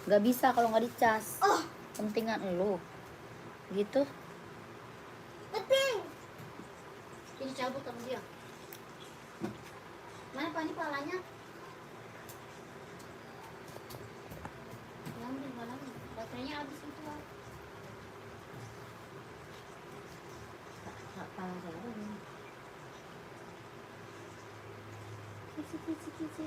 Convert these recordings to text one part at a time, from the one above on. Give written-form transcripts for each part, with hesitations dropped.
Gak bisa kalau nggak dicas. Oh, Pentingan lu. Gitu. penting. Jadi cabut sama dia. Mana Pak ini palanya? Ya, ambil palanya. Baterainya habis itu. Apa saya? Kisi.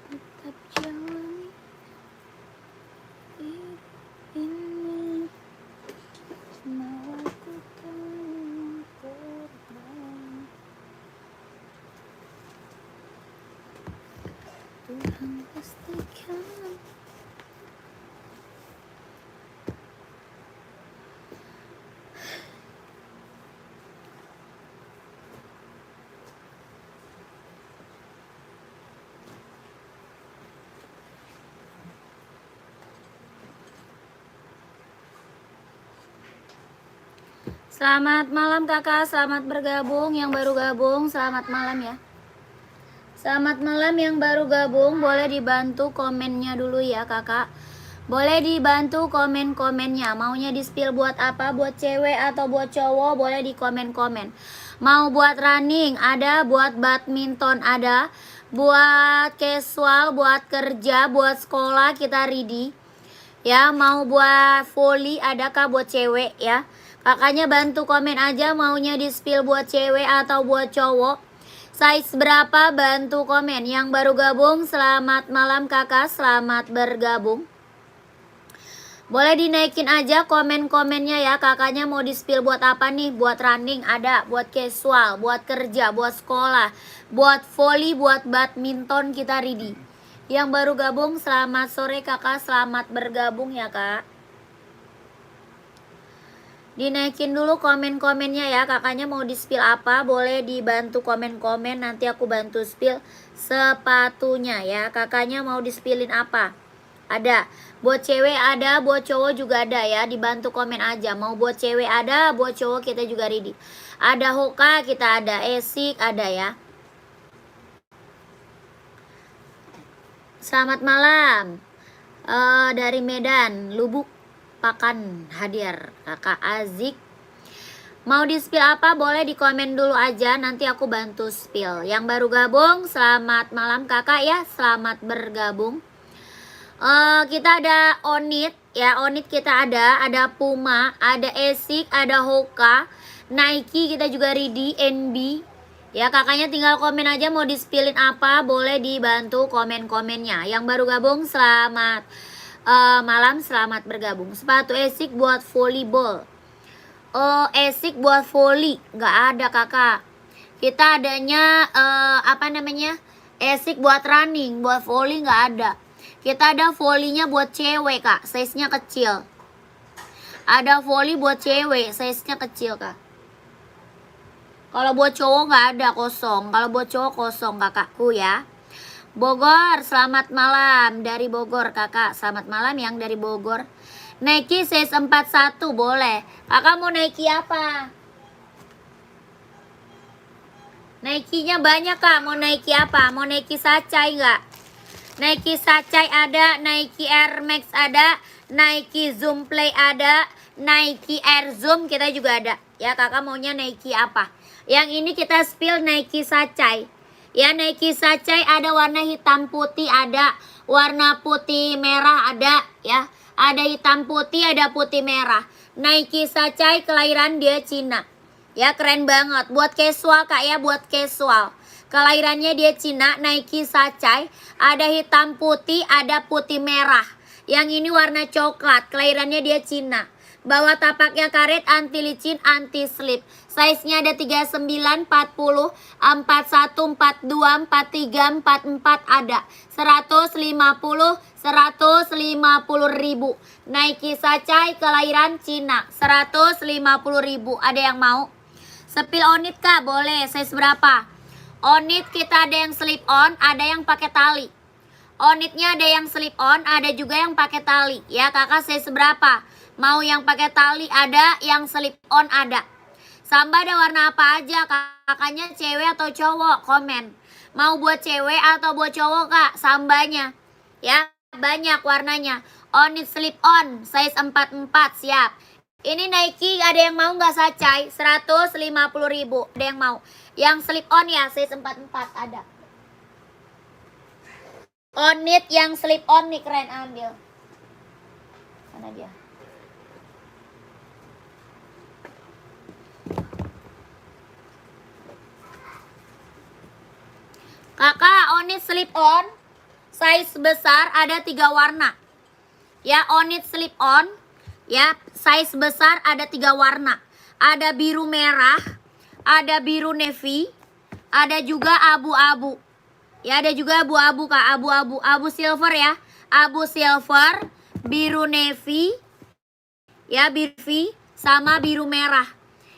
Tetap jalani hidup ini, mau aku terbang. Tuhan pastikan. Selamat malam kakak, selamat bergabung. Yang baru gabung, selamat malam ya. Selamat malam yang baru gabung, boleh dibantu komennya dulu ya kakak. Boleh dibantu komen-komennya. Maunya di-spill buat apa? Buat cewek atau buat cowok? Boleh di komen-komen. Mau buat running ada, buat badminton ada, buat casual, buat kerja, buat sekolah kita ready. Ya, mau buat volley adakah buat cewek ya? Kakaknya bantu komen aja maunya di-spill buat cewek atau buat cowok. Size berapa bantu komen. Yang baru gabung selamat malam kakak, selamat bergabung. Boleh dinaikin aja komen-komennya ya. Kakaknya mau di-spill buat apa nih? Buat running ada, buat casual, buat kerja, buat sekolah, buat volley, buat badminton kita ready. Yang baru gabung selamat sore kakak, selamat bergabung ya kak. Dinaikin dulu komen-komennya ya. Kakaknya mau di-spill apa? Boleh dibantu komen-komen, nanti aku bantu spill sepatunya ya. Kakaknya mau di-spillin apa? Ada. Buat cewek ada, buat cowok juga ada ya. Dibantu komen aja. Mau buat cewek ada, buat cowok kita juga ready. Ada Hoka, kita ada Esik, ada ya. Selamat malam. Dari Medan, Lubuk Pakan hadir kakak Azik. Mau di spill apa boleh di komen dulu aja, nanti aku bantu spill. Yang baru gabung selamat malam kakak ya, selamat bergabung. Kita ada Onit ya, Onit kita ada Puma, ada Esik, ada Hoka, Nike kita juga ready, NB. Ya kakaknya tinggal komen aja mau di spillin apa, boleh dibantu komen-komennya. Yang baru gabung selamat malam, selamat bergabung. Sepatu Esik buat volleyball. Esik buat volley nggak ada kakak. Kita adanya apa namanya, Esik buat running, buat volley nggak ada. Kita ada volleynya buat cewek kak, size nya kecil. Ada volley buat cewek, size nya kecil kak. Kalau buat cowok nggak ada, kosong. Kalau buat cowok kosong kakakku ya. Bogor, selamat malam dari Bogor kakak. Selamat malam yang dari Bogor. Nike size 41 boleh. Kakak mau Nike apa? Nike-nya banyak kak. Mau Nike apa? Mau Nike Sacai nggak? Nike Sacai ada, Nike Air Max ada, Nike Zoom Play ada, Nike Air Zoom kita juga ada. Ya kakak maunya Nike apa? Yang ini kita spill Nike Sacai. Ya Nike Sacai ada warna hitam putih ada, warna putih merah ada ya. Ada hitam putih, ada putih merah. Nike Sacai kelahiran dia Cina. Ya keren banget. Buat casual kak ya, buat casual. Kelahirannya dia Cina, Nike Sacai. Ada hitam putih, ada putih merah. Yang ini warna coklat, kelahirannya dia Cina. Bawah tapaknya karet, anti licin, anti slip. Size-nya ada 39, 40, 41, 42, 43, 44 ada. 150, 150 ribu. Nike Sacai kelahiran Cina, 150 ribu. Ada yang mau? Sepil onit kak, boleh. Size berapa? Onit kita ada yang slip on, ada yang pakai tali. Onitnya ada yang slip on, ada juga yang pakai tali. Ya kakak size berapa? Mau yang pakai tali ada, yang slip on ada. Samba ada warna apa aja? Kakaknya cewek atau cowok? Komen. Mau buat cewek atau buat cowok kak? Sambanya. Ya banyak warnanya. Onit slip on, size 44 siap. Ini Nike ada yang mau nggak Sacai? 150 ribu. Ada yang mau? Yang slip on ya, size 44 ada. Onit yang slip on nih keren, ambil. Mana dia? Kakak, onit slip on size besar ada 3 warna. Ya, onit slip on ya, size besar ada 3 warna. Ada biru merah, ada biru navy, ada juga abu-abu. Ya, ada juga abu-abu kak, abu-abu, abu silver ya. Abu silver, biru navy, ya biru navy, sama biru merah.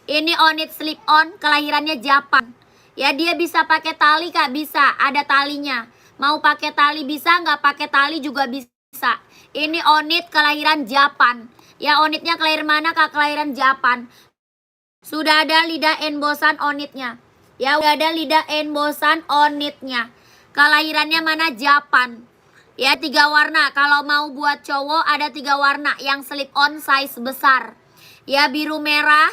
Ini onit slip on, kelahirannya Japan. Ya dia bisa pakai tali kak, bisa, ada talinya. Mau pakai tali bisa, nggak pakai tali juga bisa. Ini onit kelahiran Japan. Ya onitnya kelahiran mana kak? Kelahiran Japan. Sudah ada lidah embosan onitnya. Ya udah ada lidah embosan onitnya. Kelahirannya mana? Japan. Ya 3 warna. Kalau mau buat cowok ada 3 warna. Yang slip on size besar. Ya biru merah,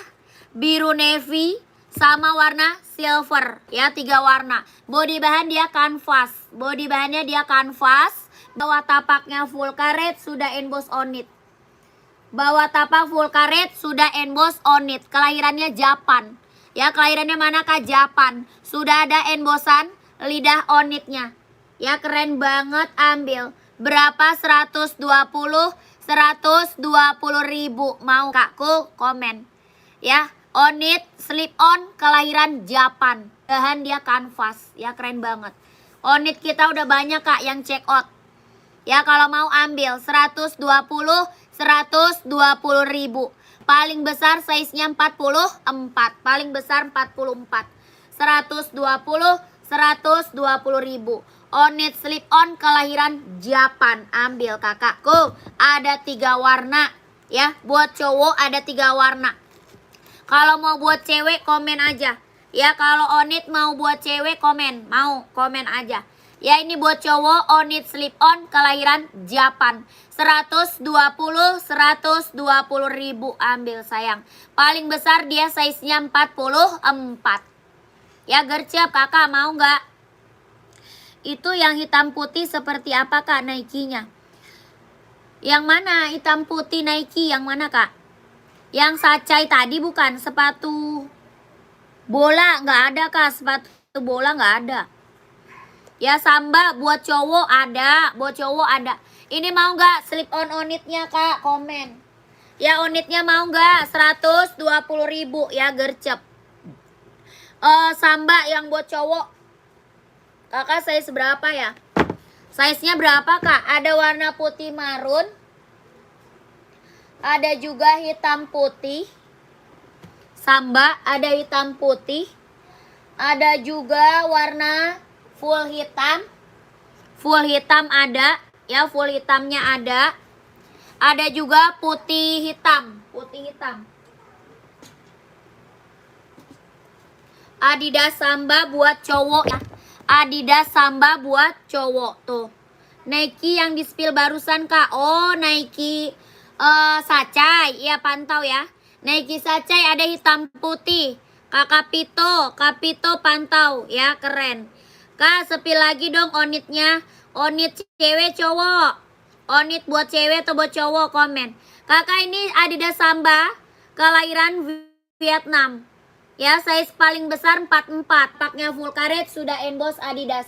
biru navy, sama warna silver. Ya 3 warna. Body bahan dia kanvas. Body bahannya dia kanvas. Bawah tapaknya full karet, sudah emboss on it. Bawah tapak full karet, sudah emboss on it. Kelahirannya Japan. Ya kelahirannya mana kak? Japan. Sudah ada embossan lidah on it-nya. Ya keren banget, ambil. Berapa? 120, 120 ribu. Mau kakku? Komen. Ya. On it, slip on, kelahiran Japan. Bahan dia kanvas. Ya keren banget. On it kita udah banyak kak yang check out. Ya kalau mau ambil 120 ribu. Paling besar size-nya 44. Paling besar 44. 120 ribu. On it, slip on, kelahiran Japan. Ambil kakakku. Ada 3 warna. Ya buat cowok ada 3 warna. Kalau mau buat cewek komen aja. Ya kalau onit mau buat cewek komen. Mau komen aja. Ya ini buat cowok onit slip on kelahiran Japan. 120 ribu ambil sayang. Paling besar dia size-nya 44. Ya gercep kakak mau nggak? Itu yang hitam putih seperti apa kak Nike-nya? Yang mana hitam putih Nike? Yang mana kak? Yang Sacai tadi bukan? Sepatu bola nggak ada kak, sepatu bola nggak ada. Ya Samba buat cowok ada, buat cowok ada. Ini mau nggak slip on onitnya kak? Komen. Ya onitnya mau nggak? 120 ribu ya gercep. Samba yang buat cowok. Kakak size berapa ya? Size-nya berapa kak? Ada warna putih marun. Ada juga hitam putih. Samba ada hitam putih. Ada juga warna full hitam. Full hitam ada, ya, full hitamnya ada. Ada juga putih hitam, putih hitam. Adidas Samba buat cowok ya. Adidas Samba buat cowok tuh. Nike yang di spill barusan Kak. Oh, Nike Sacai. Iya, pantau ya. Nike Sacai ada hitam putih. Kak Kapito pantau ya, keren. Kak, spill lagi dong onitnya. Onit cewek cowok. Onit buat cewek atau buat cowok, komen. Kakak, ini Adidas Samba kelahiran Vietnam. Ya, size paling besar 44. Tapaknya full karet, sudah emboss Adidas.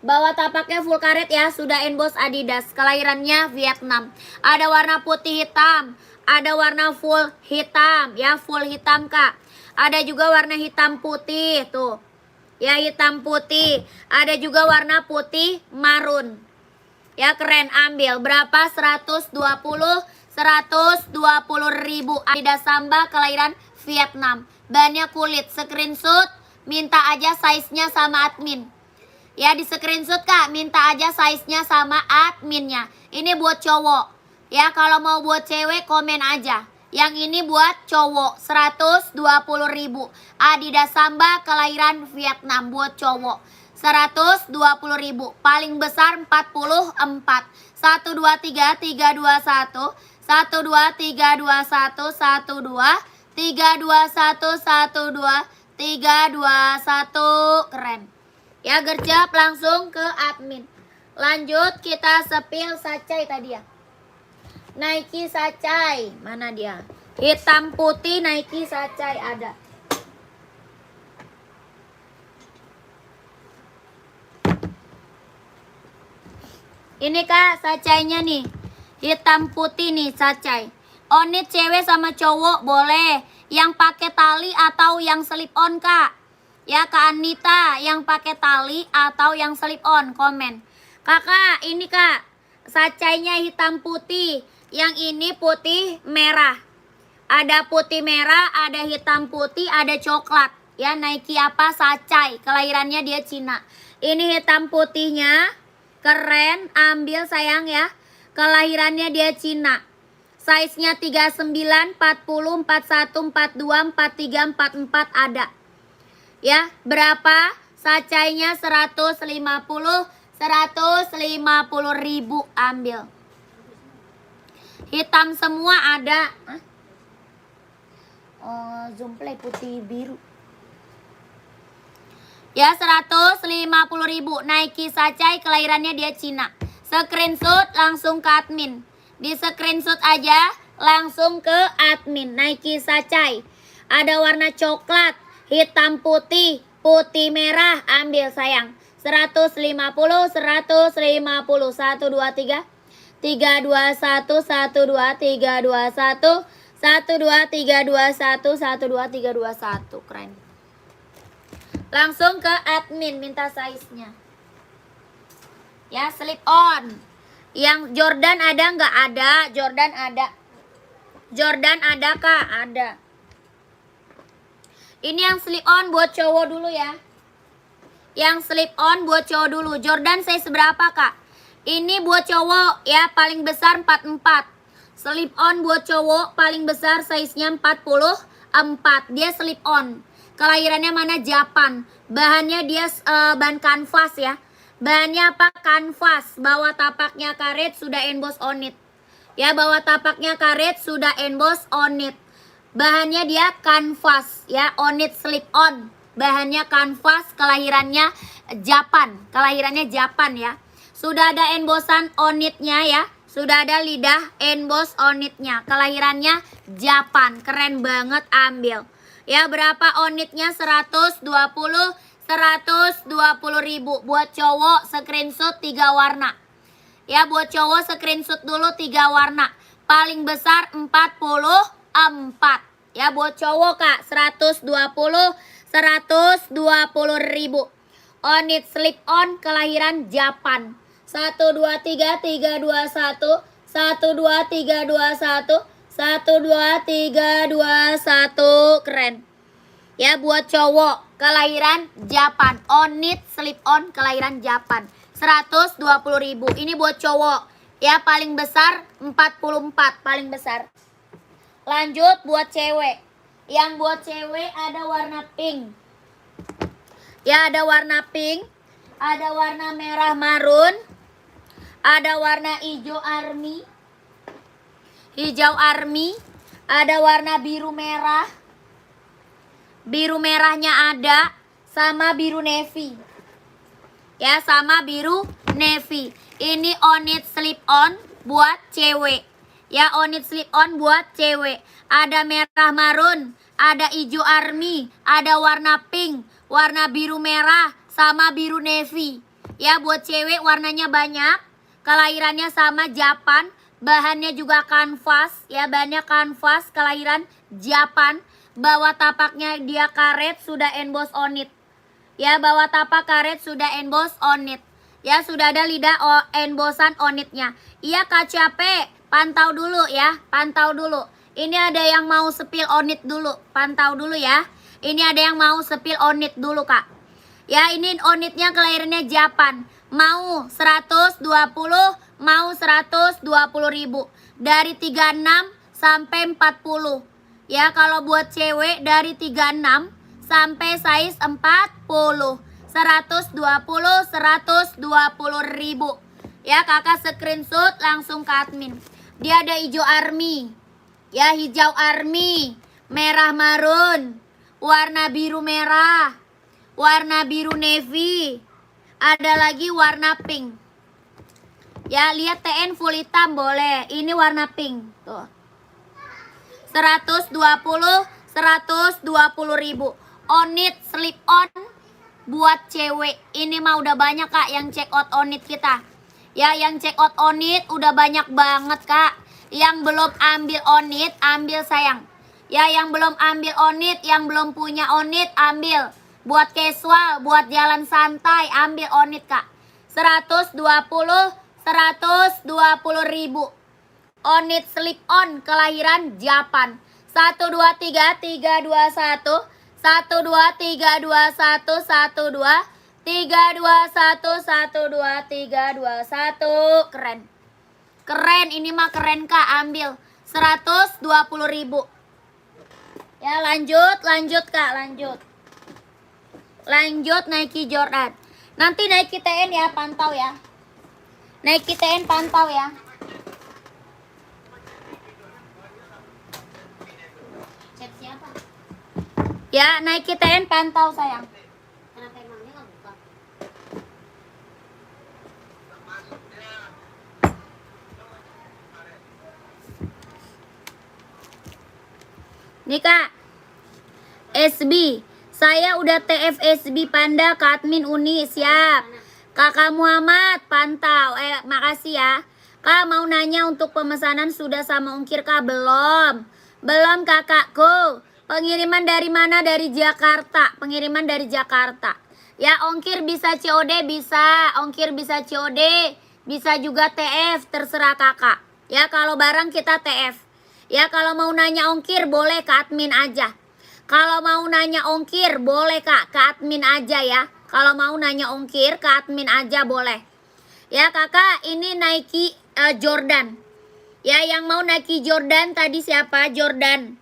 Bawah tapaknya full karet ya, sudah emboss Adidas. Kelahirannya Vietnam. Ada warna putih hitam, ada warna full hitam, ya, full hitam Kak. Ada juga warna hitam putih tuh. Ya, hitam putih. Ada juga warna putih marun. Ya, keren, ambil. Berapa? 120 ribu. Adidas Samba kelahiran Vietnam. Bahannya kulit. Screenshot, minta aja size-nya sama admin. Ya, di screenshot Kak, minta aja size-nya sama adminnya. Ini buat cowok. Ya, kalau mau buat cewek komen aja. Yang ini buat cowok, 120 ribu. Adidas Samba kelahiran Vietnam buat cowok. 120 ribu. Paling besar 44. 1 2 3 3 2 1. 1 2 3 2 1 1 2 3 2 1 1 2 3 2 1. Keren. Ya, gercep langsung ke admin. Lanjut kita spill Sacai tadi ya. Nike Sacai, mana dia? Hitam putih Nike Sacai ada. Ini Kak, Sacainya nih. Hitam putih nih Sacai. Onit cewek sama cowok boleh. Yang pakai tali atau yang slip on Kak. Ya, Kak Anita, yang pakai tali atau yang slip on, komen. Kakak, ini Kak, Sacainya hitam putih. Yang ini putih merah. Ada putih merah, ada hitam putih, ada coklat. Ya, Nike apa? Sacai. Kelahirannya dia Cina. Ini hitam putihnya. Keren, ambil sayang ya. Kelahirannya dia Cina. Size-nya 39, 40, 41, 42, 43, 44 ada. Ya, berapa? Sacainya 150 ribu, ambil. Hitam semua ada. Zoom play putih biru. Ya, 150 ribu. Nike Sacai kelahirannya dia Cina. Screenshot langsung ke admin. Di screenshot aja langsung ke admin. Nike Sacai. Ada warna coklat, hitam putih, putih merah, ambil sayang. 150 1 2 3 3 2 1 1 2 3 2 1 1 2 3 2 1 1 2 3 2 1. Keren. Langsung ke admin minta size-nya. Ya, slip on. Yang Jordan ada nggak? Ada. Jordan ada. Jordan ada Kak? Ada. Ini yang slip on buat cowok dulu ya. Yang slip on buat cowok dulu. Jordan size berapa Kak? Ini buat cowok ya, paling besar 44. Slip on buat cowok paling besar size-nya 44. Dia slip on. Kelahirannya mana? Japan. Bahannya dia bahan kanvas ya. Bahannya apa? Kanvas. Bawah tapaknya karet, sudah emboss on it. Ya, bawah tapaknya karet, sudah emboss on it. Bahannya dia kanvas ya, on it slip on. Bahannya kanvas, kelahirannya Japan. Kelahirannya Japan ya. Sudah ada embossan on it-nya ya. Sudah ada lidah emboss on it-nya. Kelahirannya Japan. Keren banget, ambil. Ya, berapa on it-nya? 120 ribu. Buat cowok screenshot 3 warna. Ya, buat cowok screenshot dulu 3 warna. Paling besar 44. Ya, buat cowok Kak 120 ribu. On it slip on kelahiran Japan. 1 2 3 3 2 1 1 2 3 2 1 1 2 3 2 1. Keren. Ya, buat cowok kelahiran Japan. On it slip on kelahiran Japan. 120.000. Ini buat cowok. Ya, paling besar 44, paling besar. Lanjut buat cewek. Yang buat cewek ada warna pink. Ya, ada warna pink, ada warna merah marun, ada warna hijau army, ada warna biru merah. Biru merahnya ada sama biru navy. Ya, sama biru navy. Ini on it slip on buat cewek. Ya, on it slip on buat cewek. Ada merah marun, ada hijau army, ada warna pink, warna biru merah, sama biru navy. Ya, buat cewek warnanya banyak. Kelahirannya sama Japan. Bahannya juga kanvas. Ya, bahannya kanvas, kelahiran Japan. Bawah tapaknya dia karet, sudah emboss on it. Ya, bawah tapak karet sudah emboss on it. Ya, sudah ada lidah embossan on it-nya. Iya, KCP, pantau dulu ya, pantau dulu. Ini ada yang mau spill on it dulu, pantau dulu ya. Ini ada yang mau spill on it dulu, Kak. Ya, ini on it-nya kelahirannya Japan. Mau 120, mau 120.000. Dari 36 sampai 40. Ya, kalau buat cewek dari 36 sampai size 40. 120.000. Ya, kakak screenshot langsung ke admin. Dia ada hijau army. Ya, hijau army, merah marun, warna biru merah, warna biru navy, ada lagi warna pink. Ya, lihat TN full hitam boleh. Ini warna pink. Tuh. 120.000. On it slip on buat cewek. Ini mah udah banyak, Kak, yang check out on it kita. Ya, yang check out on it udah banyak banget, Kak. Yang belum ambil on it, ambil sayang. Ya, yang belum ambil on it, yang belum punya on it, ambil. Buat casual, buat jalan santai, ambil on it, Kak. 120.000. On it slip on kelahiran Japan. 1 2 3 3 2 1. 1 2 3 2 1 1 2 3 2 1 1 2 3 2 1. Keren. Keren, ini mah keren, Kak, ambil 120.000. Ya, lanjut Kak, lanjut. Lanjut Nike Jordan. Nanti Nike TN ya, pantau ya. Nike TN pantau ya. Chat siapa? Ya, Nike TN pantau sayang. Kenapa emangnya nggak buka? Nih, Kak. SB. Saya udah TF SB Panda ke admin Uni. Siap. Kakak Muhammad pantau. Makasih ya. Kak, mau nanya untuk pemesanan sudah sama ongkir, Kak? Belum. Belum, kakakku. Pengiriman dari mana? Dari Jakarta. Pengiriman dari Jakarta. Ya, ongkir bisa COD, bisa. Ongkir bisa COD. Bisa juga TF, terserah kakak. Ya, kalau barang kita TF. Ya, kalau mau nanya ongkir boleh ke admin aja. Kalau mau nanya ongkir boleh, Kak, ke admin aja ya. Kalau mau nanya ongkir ke admin aja boleh. Ya, kakak, ini Nike Jordan. Ya, yang mau Nike Jordan tadi siapa? Jordan.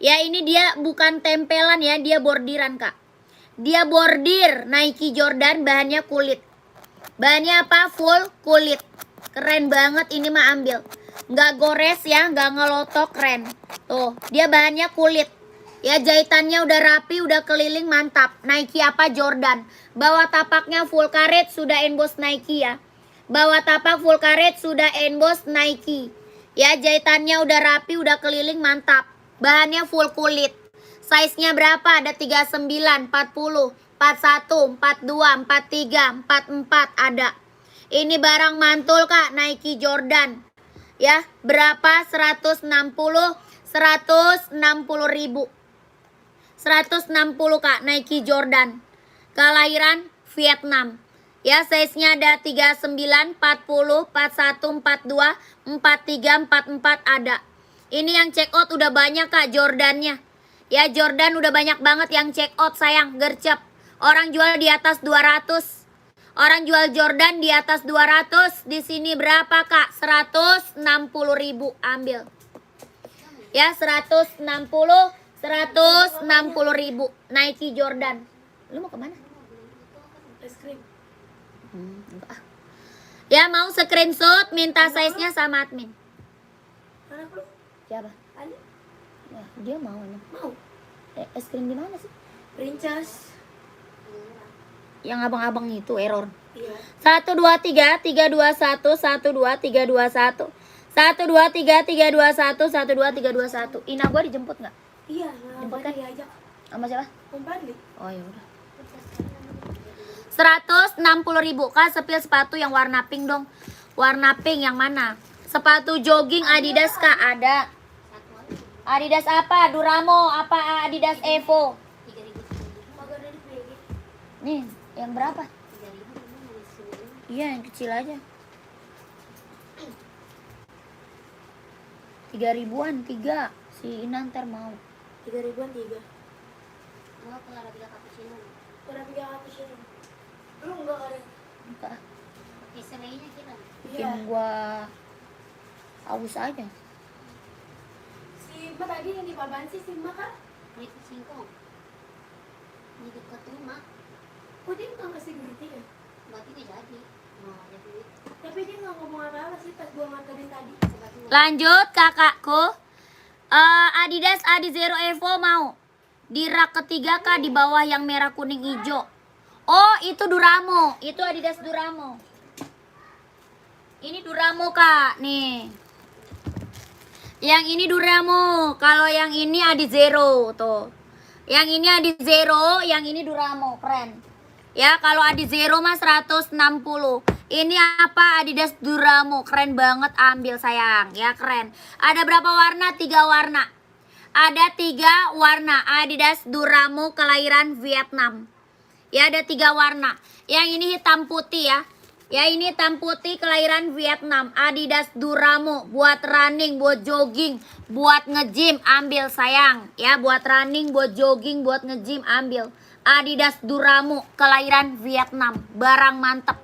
Ya, ini dia bukan tempelan ya, dia bordiran, Kak. Dia bordir Nike Jordan, bahannya kulit. Bahannya apa? Full kulit. Keren banget, ini mah ambil. Nggak gores ya, nggak ngelotok, keren. Tuh, dia bahannya kulit. Ya, jahitannya udah rapi, udah keliling, mantap. Nike apa? Jordan. Bawah tapaknya full karet, sudah emboss Nike ya. Bawah tapak full karet, sudah emboss Nike. Ya, jahitannya udah rapi, udah keliling, mantap. Bahannya full kulit. Size-nya berapa? Ada 39, 40, 41, 42, 43, 44 ada. Ini barang mantul, Kak, Nike Jordan. Ya, berapa? 160.000. 160, Kak, Nike Jordan. Kelahiran Vietnam. Ya, size-nya ada 39, 40, 41, 42, 43, 44 ada. Ini yang check out udah banyak, Kak, Jordannya. Ya Jordan udah banyak banget yang check out sayang, gercep. Orang jual di atas 200. Orang jual Jordan di atas 200. Di sini berapa kak? 160.000. Ambil. Ya 160 160.000 Nike Jordan. Lu mau kemana? Es krim. Enggak. Ya mau screenshot minta size-nya sama admin. Anak lu? Siapa? Ada? Ya, dia mau nih. Mau? Es krim di mana sih? Princess. Yang abang-abang itu error. Iya. 1 2 3 3 2 1 1 2 3 2 1 1 2 3 3 2 1 1 2 3 2 1. Ina gua dijemput nggak? Iya, Jemput kan? diajak. Sama siapa? Om Padli. Oh ya udah. 160.000 kak, sepil sepatu yang warna pink dong. Warna pink yang mana? Sepatu jogging Adidas kak ada. Adidas apa? Duramo apa? Adidas Evo. 3.000. Nih, yang berapa? 3.000. Iya, yang kecil aja. 3.000-an 3. Si Inanter mau. 3.000-an 3. Oh, kalau tiga cappuccino. Kurang 3 cappuccino. Lu enggak ada. Enggak. Pakai selainya kita. Bikin gua aus aja. Si Mbak tadi yang di Paban sih, si Mbak kan? Itu singkong. Di dekat rumah. Kok dia nggak kasih duit ya? Berarti nggak jadi. Mau ada duit. Tapi dia nggak ngomong apa-apa sih pas gua nganterin tadi. Sebagai Lanjut kakakku. Adidas Adizero Evo mau. Di rak ketiga kak, di bawah yang merah kuning hijau. Oh itu Duramo. Itu Adidas Duramo. Ini Duramo kak. Nih. Yang ini Duramo. Kalau yang ini Adizero tuh. Yang ini Adizero, yang ini Duramo. Keren. Ya kalau Adizero mah 160. Ini apa? Adidas Duramo. Keren banget, ambil sayang. Ya keren. Ada berapa warna? 3 warna. Ada 3 warna. Adidas Duramo kelahiran Vietnam. Ya ada 3 warna. Yang ini hitam putih ya. Ya ini hitam putih kelahiran Vietnam. Adidas Duramo buat running, buat jogging, buat nge-gym, ambil sayang. Ya buat running, buat jogging, buat nge-gym, ambil. Adidas Duramo kelahiran Vietnam. Barang mantep.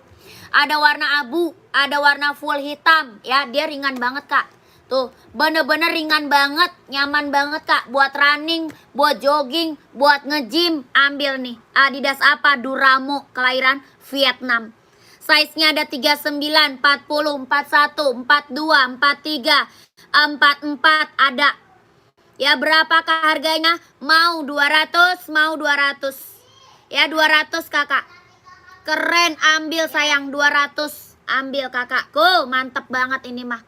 Ada warna abu, ada warna full hitam. Ya dia ringan banget kak. Tuh bener-bener ringan banget, nyaman banget kak. Buat running, buat jogging, buat nge-gym, ambil nih. Adidas apa? Duramo kelahiran Vietnam. Size-nya ada 39, 40, 41, 42, 43, 44 ada. Ya berapakah harganya? Mau 200, mau 200. Ya 200 kakak. Keren, ambil sayang 200. Ambil kakakku, mantep banget ini mah.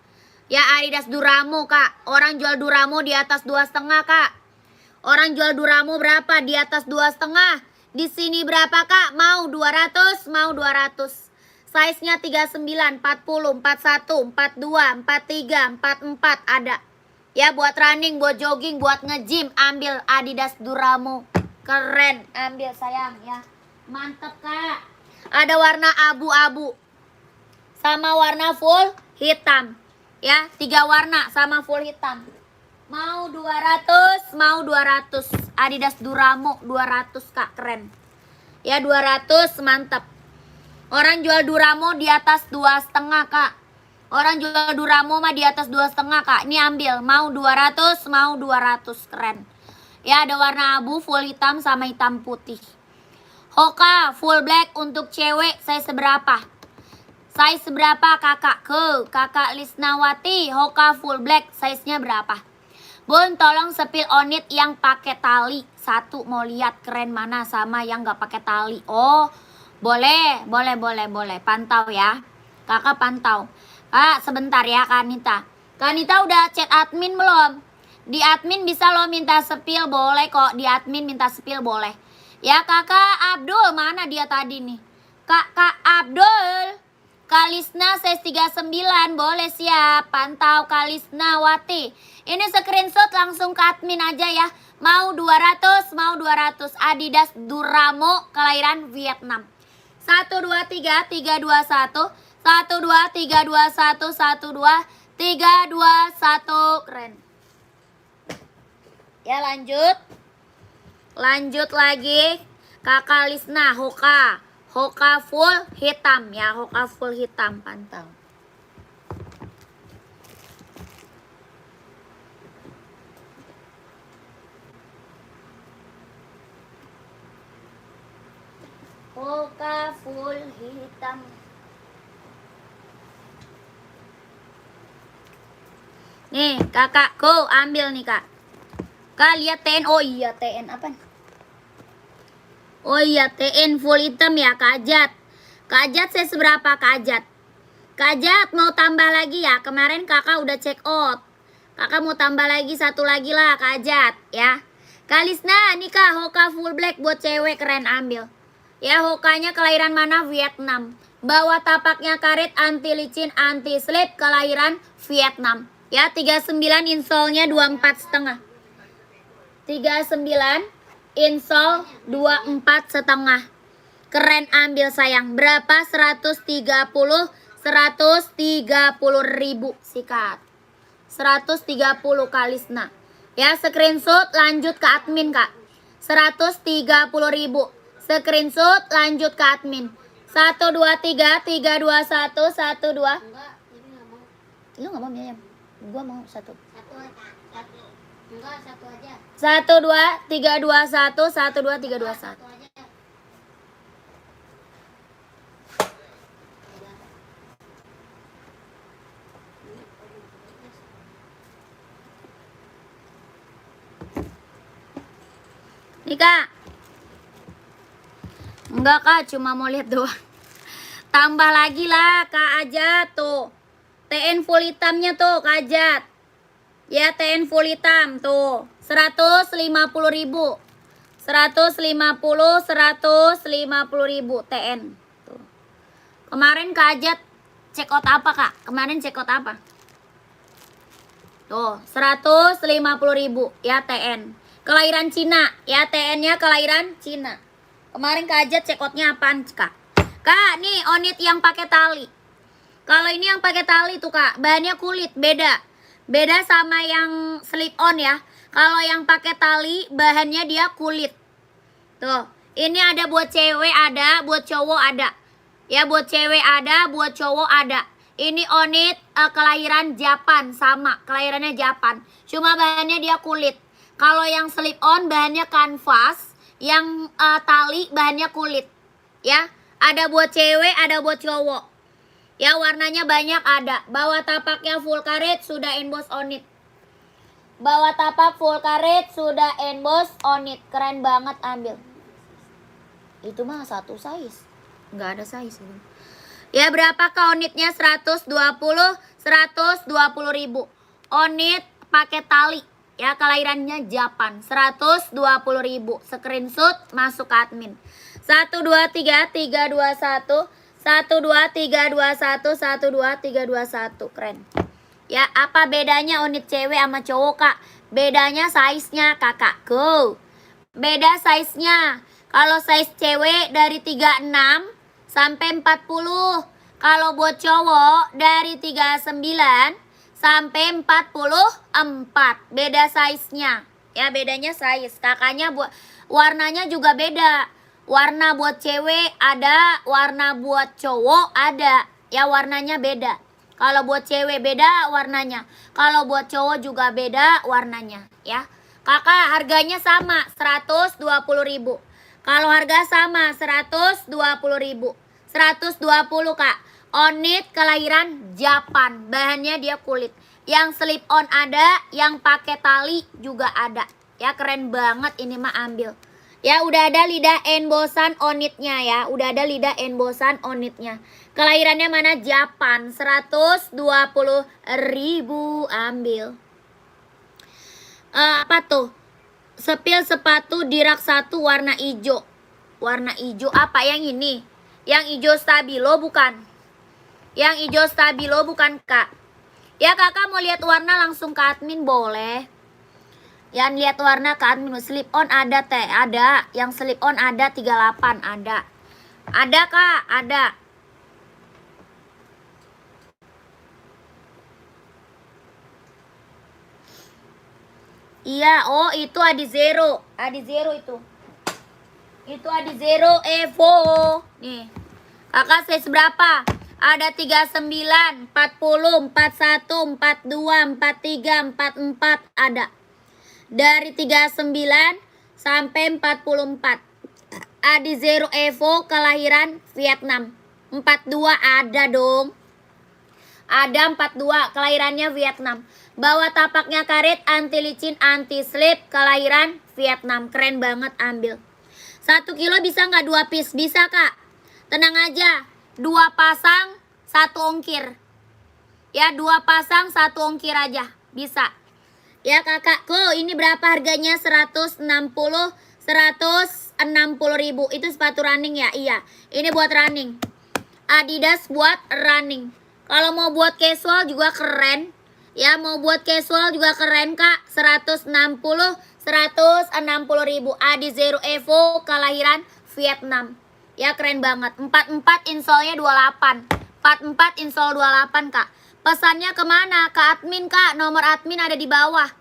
Ya Adidas Duramo kak. Orang jual Duramo di atas 2,5 kak. Orang jual Duramo berapa? Di atas 2,5. Di sini berapa kak? Mau 200, mau 200. Size-nya 39, 40, 41, 42, 43, 44 ada. Ya buat running, buat jogging, buat nge-gym, ambil Adidas Duramo. Keren, ambil sayang ya. Mantep kak. Ada warna abu-abu sama warna full hitam. Ya, 3 warna sama full hitam. Mau 200, mau 200. Adidas Duramo 200 kak, keren. Ya 200, mantap. Orang jual Duramo di atas 2,5 kak. Orang jual Duramo mah di atas 2,5 kak. Ini ambil, mau 200, mau 200, keren. Ya ada warna abu, full hitam sama hitam putih. Hoka full black untuk cewek, size seberapa? Size seberapa kakak? Ke kakak Lisnawati, Hoka full black, size-nya berapa? Bun tolong sepil onit yang pakai tali. Satu mau lihat keren mana sama yang gak pakai tali. Oh boleh. Pantau ya. Kakak pantau. Kak sebentar ya Kanita. Kanita udah chat admin belum? Di admin bisa lo minta sepil, boleh kok. Di admin minta sepil boleh. Ya kakak Abdul, mana dia tadi nih? Kak Abdul. Kalisna size 39, boleh siap. Pantau Kalisna Wati. Ini screenshot langsung ke admin aja ya. Mau 200, mau 200. Adidas Duramo kelahiran Vietnam. 1 2 3 3 2 1 1 2 3 2 1 1 2 3 2 1 keren. Ya lanjut. Lanjut lagi. Kakak Lisna, Hoka. Hoka full hitam ya, Hoka full hitam, pantau. Hoka full hitam. Nih kakakku ambil nih kak. Kak lihat TN. Oh iya TN apa? Oh iya TN full hitam ya Kajat. Kajat saya seberapa Kajat? Kajat mau tambah lagi ya. Kemarin kakak udah check out. Kakak mau tambah lagi satu lagi lah Kajat ya. Kalisna nih kak Hoka full black buat cewek keren ambil. Ya Hokanya kelahiran mana? Vietnam. Bawa tapaknya karet anti licin anti slip kelahiran Vietnam. Ya 39 insolnya 24,5. 39 insol 24,5. Keren ambil sayang. Berapa? 130 ribu. Sikat 130 Kalisna. Ya screenshot lanjut ke admin kak. 130 ribu. Screenshot lanjut ke admin. 1 2 3 3 2 1 1 2. Enggak, ini nggak mau. Lu nggak mau Miriam? Gua mau satu. Satu satu. Enggak, satu aja. 1 2 3 2 1 1 2 3 2 1. Satu aja. Nih kak. Enggak kak, cuma mau lihat doang. Tambah lagi lah kak aja tuh. TN full hitamnya tuh kak Ajat. Ya TN full hitam tuh 150 ribu. 150 ribu TN tuh. Kemarin kak Ajat check out apa kak? Kemarin check out apa? Tuh 150 ribu ya TN. Kelahiran Cina ya TN-nya kelahiran Cina. Kemarin kak Ajat check outnya apaan kak? Kak nih onit yang pakai tali. Kalau ini yang pakai tali tuh kak, bahannya kulit beda. Beda sama yang slip on ya. Kalau yang pakai tali bahannya dia kulit. Tuh, ini ada buat cewek ada, buat cowok ada. Ya buat cewek ada, buat cowok ada. Ini onit kelahiran Japan sama, kelahirannya Japan. Cuma bahannya dia kulit. Kalau yang slip on bahannya kanvas, yang tali bahannya kulit. Ya, ada buat cewek, ada buat cowok. Ya warnanya banyak ada. Bawah tapaknya full karet sudah emboss on it. Bawah tapak full karet sudah emboss on it. Keren banget ambil. Itu mah satu size. Nggak ada size ini. Ya berapa kak onitnya? 120 ribu. Onit pakai tali. Ya kelahirannya Japan. 120 ribu. Screenshot masuk ke admin. 1 2 3 3 2 1 1 2 3 2 1 1 2 3 2 1. Keren. Ya, apa bedanya unit cewek sama cowok, Kak? Bedanya size-nya, Kakak. Go. Beda size-nya. Kalau size cewek dari 36 sampai 40. Kalau buat cowok dari 39 sampai 44. Beda size-nya. Ya, bedanya size. Kakaknya buat warnanya juga beda. Warna buat cewek ada, warna buat cowok ada. Ya warnanya beda. Kalau buat cewek beda warnanya. Kalau buat cowok juga beda warnanya. Ya. Kakak harganya sama 120 ribu. Kalau harga sama 120 ribu. 120 kak. Onit kelahiran Japan. Bahannya dia kulit. Yang slip on ada, yang pakai tali juga ada. Ya keren banget ini mah ambil. Ya udah ada lidah embosan onitnya ya. Udah ada lidah embosan onitnya. Kelahirannya mana? Japan. 120 ribu ambil. Apa tuh? Sepil sepatu dirak 1 warna hijau. Warna hijau apa yang ini? Yang hijau stabilo bukan? Yang hijau stabilo bukan kak? Ya kakak mau lihat warna langsung ke admin boleh. Yang lihat warna ke admin. Slip on ada teh, ada. Yang slip on ada 38 ada. Ada kak, ada. Iya, oh itu Adi Zero. Adi Zero itu. Itu Adizero Evo. Nih. Kakak size berapa? Ada 39, 40, 41, 42, 43, 44 ada. Dari 39 sampai 44. Adizero Evo kelahiran Vietnam. 42 ada dong. Ada 42 kelahirannya Vietnam. Bawa tapaknya karet, anti licin, anti slip, kelahiran Vietnam. Keren banget, ambil. 1 kilo bisa nggak 2 piece? Bisa kak. Tenang aja. 2 pasang 1 ongkir. Ya 2 pasang 1 ongkir aja. Bisa. Ya kakakku, ini berapa harganya? 160, 160 ribu. Itu sepatu running ya? Iya. Ini buat running. Adidas buat running. Kalau mau buat casual juga keren. Ya mau buat casual juga keren kak. 160 ribu. Adizero Evo kelahiran Vietnam. Ya keren banget. 44 insolnya 28. 44 insol 28 kak. Pesannya kemana? Ke admin kak. Nomor admin ada di bawah.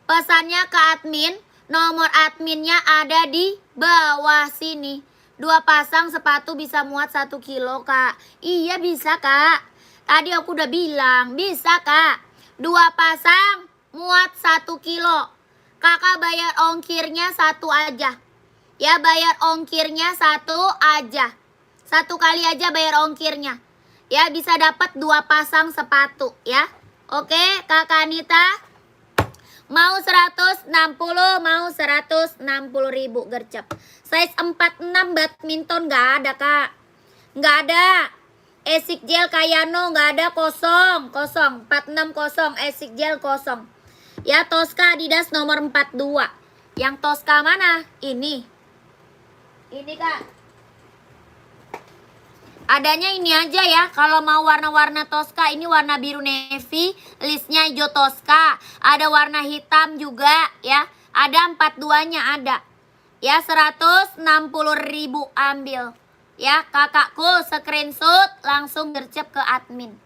Pesannya ke admin. Nomor adminnya ada di bawah sini. 2 pasang sepatu bisa muat 1 kilo kak. Iya bisa kak. Tadi aku udah bilang. Bisa kak. 2 pasang muat 1 kilo. Kakak bayar ongkirnya 1 aja. Ya bayar ongkirnya 1 aja. 1 kali aja bayar ongkirnya. Ya bisa dapat 2 pasang sepatu ya. Oke kakak Anita. Mau 160, mau 160 ribu gercep. Size 46 badminton nggak ada kak. Nggak ada. Esik gel Kayano nggak ada, kosong. 460 esik gel kosong. Ya Tosca Adidas nomor 42. Yang Tosca mana? Ini kak. Adanya ini aja ya. Kalau mau warna-warna Tosca, ini warna biru navy, listnya hijau Tosca. Ada warna hitam juga ya. Ada 42-nya ada. Ya 160 ribu ambil. Ya kakakku screenshot langsung gercep ke admin.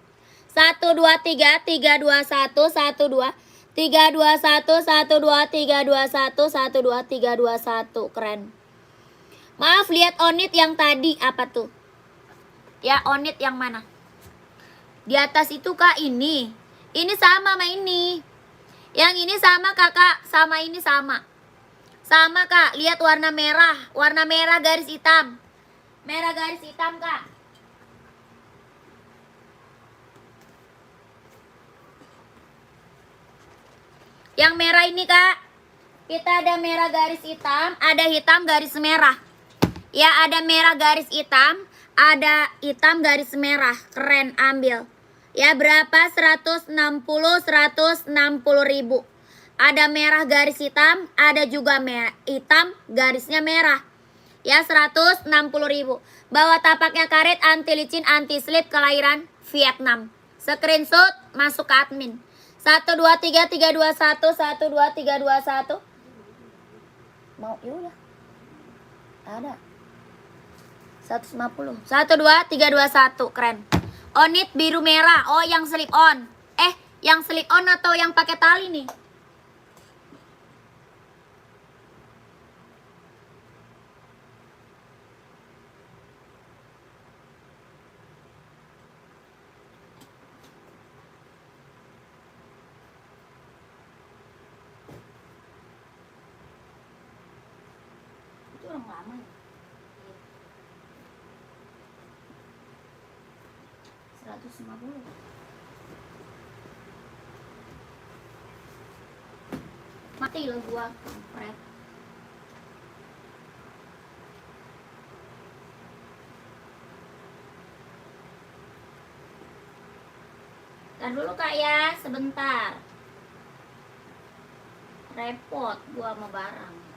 1 2 3 3 2 1 1 2 3 2 1 1 2 3 2 1 1 2 3 2 1. Keren. Maaf lihat onit yang tadi apa tuh? Ya onit yang mana? Di atas itu kak ini. Ini sama sama ini. Yang ini sama kakak, sama ini sama. Sama kak, lihat warna merah. Warna merah garis hitam. Merah garis hitam kak. Yang merah ini kak. Kita ada merah garis hitam, ada hitam garis merah. Ya ada merah garis hitam, ada hitam garis merah. Keren, ambil. Ya berapa? 160 ribu. Ada merah garis hitam, ada juga hitam garisnya merah. Ya 160 ribu. Bawa tapaknya karet, anti licin, anti slip, kelahiran Vietnam. Screenshot masuk ke admin. 1 2 3 3 2 1 1 2 3 2 1. Mau yaudah. Ada 150. 1 2 3 2 1. Keren. Onit biru merah. Oh yang slip on. Yang slip on atau yang pakai tali nih? Itu orang lama ya? 150. Mati loh gua. Kampret. Ntar dulu kak ya, sebentar. Repot gua sama barang.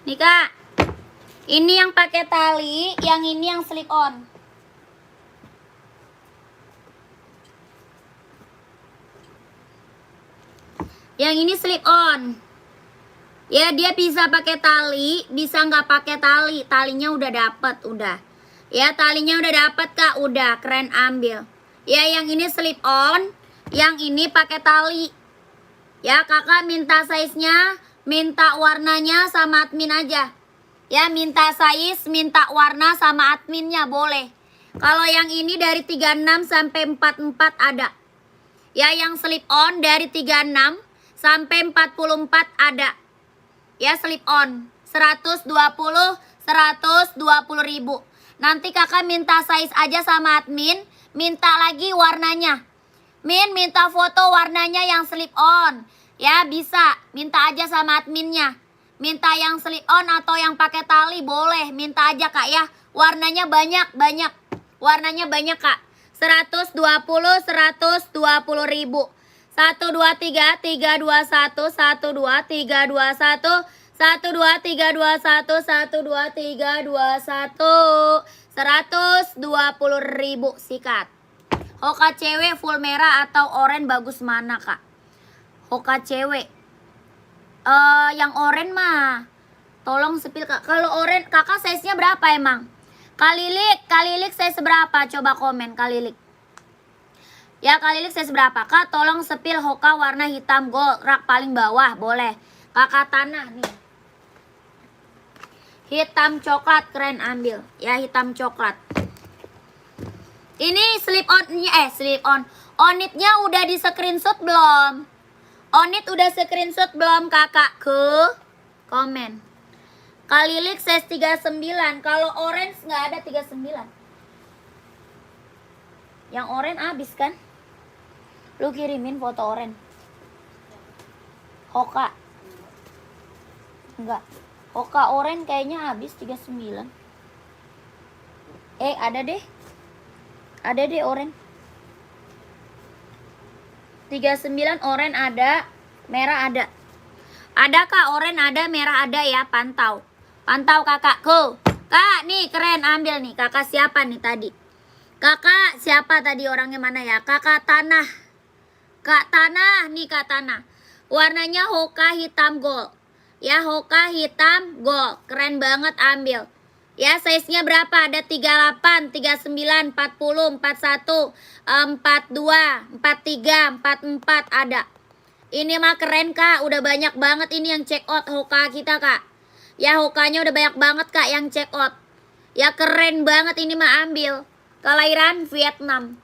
Nih kak, ini yang pakai tali, yang ini yang slip on. Yang ini slip on. Ya dia bisa pakai tali, bisa nggak pakai tali. Talinya udah dapet, udah. Ya talinya udah dapet kak, udah keren ambil. Ya yang ini slip on, yang ini pakai tali. Ya kakak minta size-nya, minta warnanya sama admin aja. Ya minta size, minta warna sama adminnya boleh. Kalau yang ini dari 36 sampai 44 ada. Ya yang slip on dari 36 sampai 44 ada. Ya slip on 120 ribu. Nanti kakak minta size aja sama admin, minta lagi warnanya. Min minta foto warnanya yang slip on. Ya bisa, minta aja sama adminnya. Minta yang slip on atau yang pakai tali boleh, minta aja kak ya. Warnanya banyak. Warnanya banyak kak. 120 ribu. 1 2 3 3 2 1 1 2 3 2 1 1 2 3 2 1 1 2 3 2 1 120 ribu sikat. Hoka cewek full merah atau oranye bagus mana kak? Hoka cewek yang oranye mah tolong sepil kak. Kalau oranye kakak size nya berapa emang? Kalilik size berapa? Coba komen Kalilik. Ya Kalilik size berapa? Kak tolong sepil Hoka warna hitam gold rak paling bawah boleh. Kakak tanah nih. Hitam coklat keren ambil. Ya hitam coklat. Ini slip on. Onitnya udah di screenshot belum? Onit udah screenshot belum kakak? Ke komen. Kalilik size 39. Kalau orange nggak ada 39. Yang orange habis kan? Lu kirimin foto orange. Hoka. Enggak. Hoka orange kayaknya habis 39. Ada deh. Ada deh orange. 39 orange ada, merah ada. Ada kak, orange ada, merah ada ya, pantau. Pantau kakakku. Kak, nih keren ambil nih. Kakak siapa nih tadi? Kakak siapa tadi orangnya mana ya? Kakak Tanah. Kak Tanah, nih Kak Tanah. Warnanya Hoka hitam gold. Ya, Hoka hitam gold. Keren banget ambil. Ya, size-nya berapa? Ada 38, 39, 40, 41, 42, 43, 44 ada. Ini mah keren kak, udah banyak banget ini yang check out Hoka kita kak. Ya Hokanya udah banyak banget kak yang check out. Ya keren banget ini mah ambil. Kelahiran Vietnam.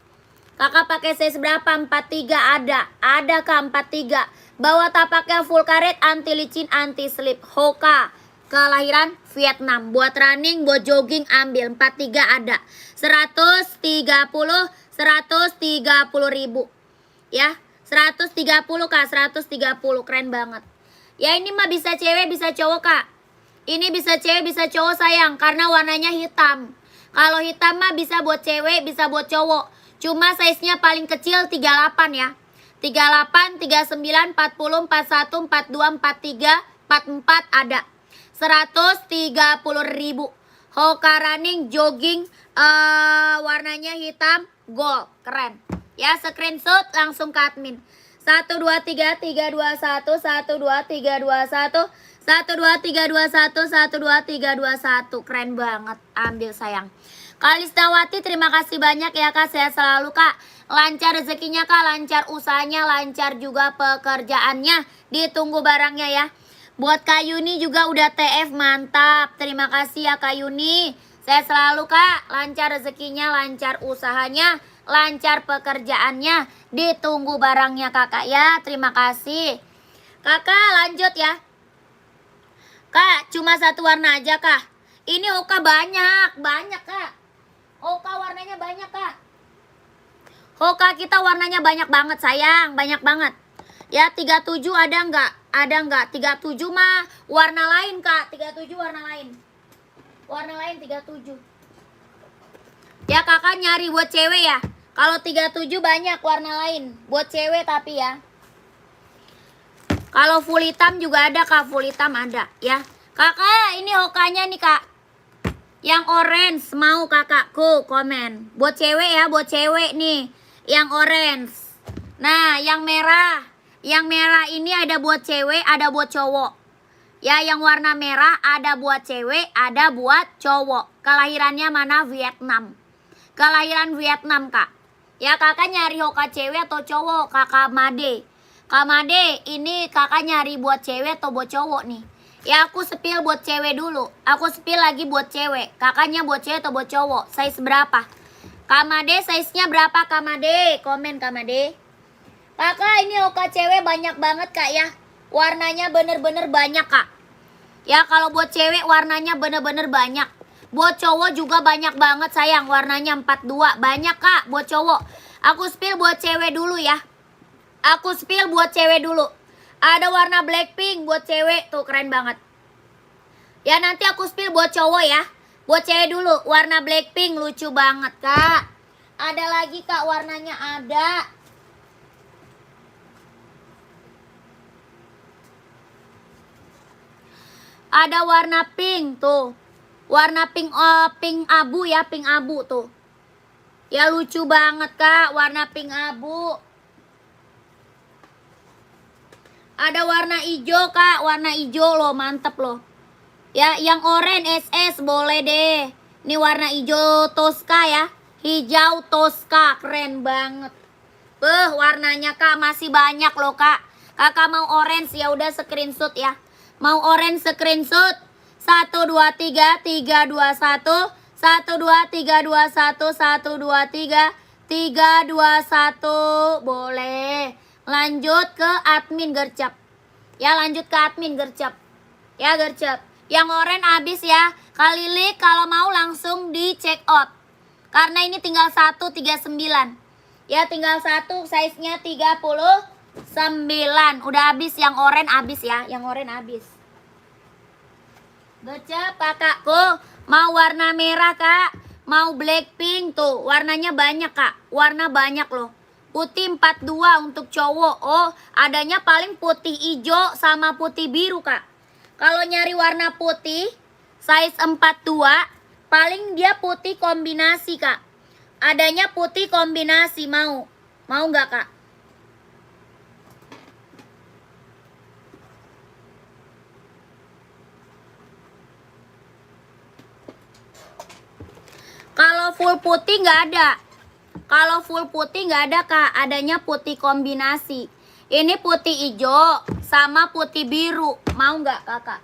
Kakak pakai size berapa? 43 ada. Ada kak 43. Bawa tapaknya full karet, anti licin, anti slip. Hoka. Kelahiran Vietnam. Buat running, buat jogging ambil. 43 ada. 130 ribu. Ya. 130 kak, 130 keren banget. Ya ini mah bisa cewek bisa cowok kak. Ini bisa cewek bisa cowok sayang karena warnanya hitam. Kalau hitam mah bisa buat cewek bisa buat cowok. Cuma size nya paling kecil 38 ya. 38, 39, 40, 41, 42, 43, 44 ada. 130 ribu. Hoka running jogging warnanya hitam gold keren. Ya screenshot langsung ke admin. 1 2 3 3 2 1 1 2 3 2 1 1 2 3 2 1 1 2 3 2 1 keren banget ambil sayang. Kalistawati terima kasih banyak ya kak, sehat selalu kak, lancar rezekinya kak, lancar usahanya, lancar juga pekerjaannya, ditunggu barangnya ya. Buat Kak Yuni juga udah TF mantap, terima kasih ya Kak Yuni, sehat selalu kak, lancar rezekinya, lancar usahanya, lancar pekerjaannya, ditunggu barangnya kakak ya, terima kasih. Kakak lanjut ya. Kak cuma satu warna aja kak. Ini Hoka banyak kak. Hoka warnanya banyak kak. Hoka kita warnanya banyak banget sayang, banyak banget. Ya 37 ada nggak? Ada nggak? 37 mah warna lain kak, 37 warna lain. Warna lain 37. Ya kakak nyari buat cewek ya. Kalau 37 banyak warna lain buat cewek tapi ya. Kalau full hitam juga ada kak, full hitam ada ya. Kakak ini Hokanya nih kak. Yang orange mau kakakku komen. Buat cewek ya, buat cewek nih. Yang orange. Nah yang merah. Yang merah ini ada buat cewek, ada buat cowok. Ya, yang warna merah ada buat cewek, ada buat cowok. Kelahirannya mana? Vietnam. Kelahiran Vietnam, Kak. Ya, kakak nyari Hoka cewek atau cowok? Kakak Made. Kak Made, ini kakak nyari buat cewek atau buat cowok nih? Ya, aku spill buat cewek dulu. Aku spill lagi buat cewek. Kakaknya buat cewek atau buat cowok? Size berapa? Kak Made, size-nya berapa Kak Made? Komen Kak Made. Kakak, ini Hoka cewek banyak banget, Kak, ya. Warnanya bener-bener banyak, Kak. Ya, kalau buat cewek warnanya bener-bener banyak. Buat cowok juga banyak banget, sayang. Warnanya 42. Banyak, Kak, buat cowok. Aku spill buat cewek dulu ya. Aku spill buat cewek dulu. Ada warna Blackpink buat cewek. Tuh, keren banget. Ya, nanti aku spill buat cowok ya. Buat cewek dulu. Warna Blackpink lucu banget, Kak. Ada lagi, Kak, warnanya ada. Ada warna pink tuh. Warna pink pink abu ya, pink abu tuh. Ya lucu banget, Kak, warna pink abu. Ada warna hijau, Kak, warna hijau loh, mantep loh. Ya, yang oranye SS boleh deh. Ini warna hijau Tosca ya. Hijau Tosca, keren banget. Warnanya, Kak, masih banyak loh, Kak. Kakak mau orange ya udah screenshot ya. Mau orange screenshot 1 2 3 3 2 1 1 2 3 2 1 1 2 3 3 2 1 boleh. Lanjut ke admin gercep. Ya, lanjut ke admin gercep. Ya, gercep. Yang orange habis ya. Kak Lilik kalau mau langsung di check out. Karena ini tinggal 139. Ya, tinggal satu, size-nya 39. Udah habis yang oranye habis ya. Yang oranye habis. Gercep, kakakku. Mau warna merah, Kak. Mau Blackpink tuh. Warnanya banyak, Kak. Warna banyak loh. Putih 42 untuk cowok. Oh, adanya paling putih hijau sama putih biru, Kak. Kalau nyari warna putih, size 42, paling dia putih kombinasi, Kak. Adanya putih kombinasi, mau? Mau nggak, Kak? Kalau full putih nggak ada. Kalau full putih nggak ada, Kak. Adanya putih kombinasi. Ini putih hijau sama putih biru. Mau nggak, Kakak?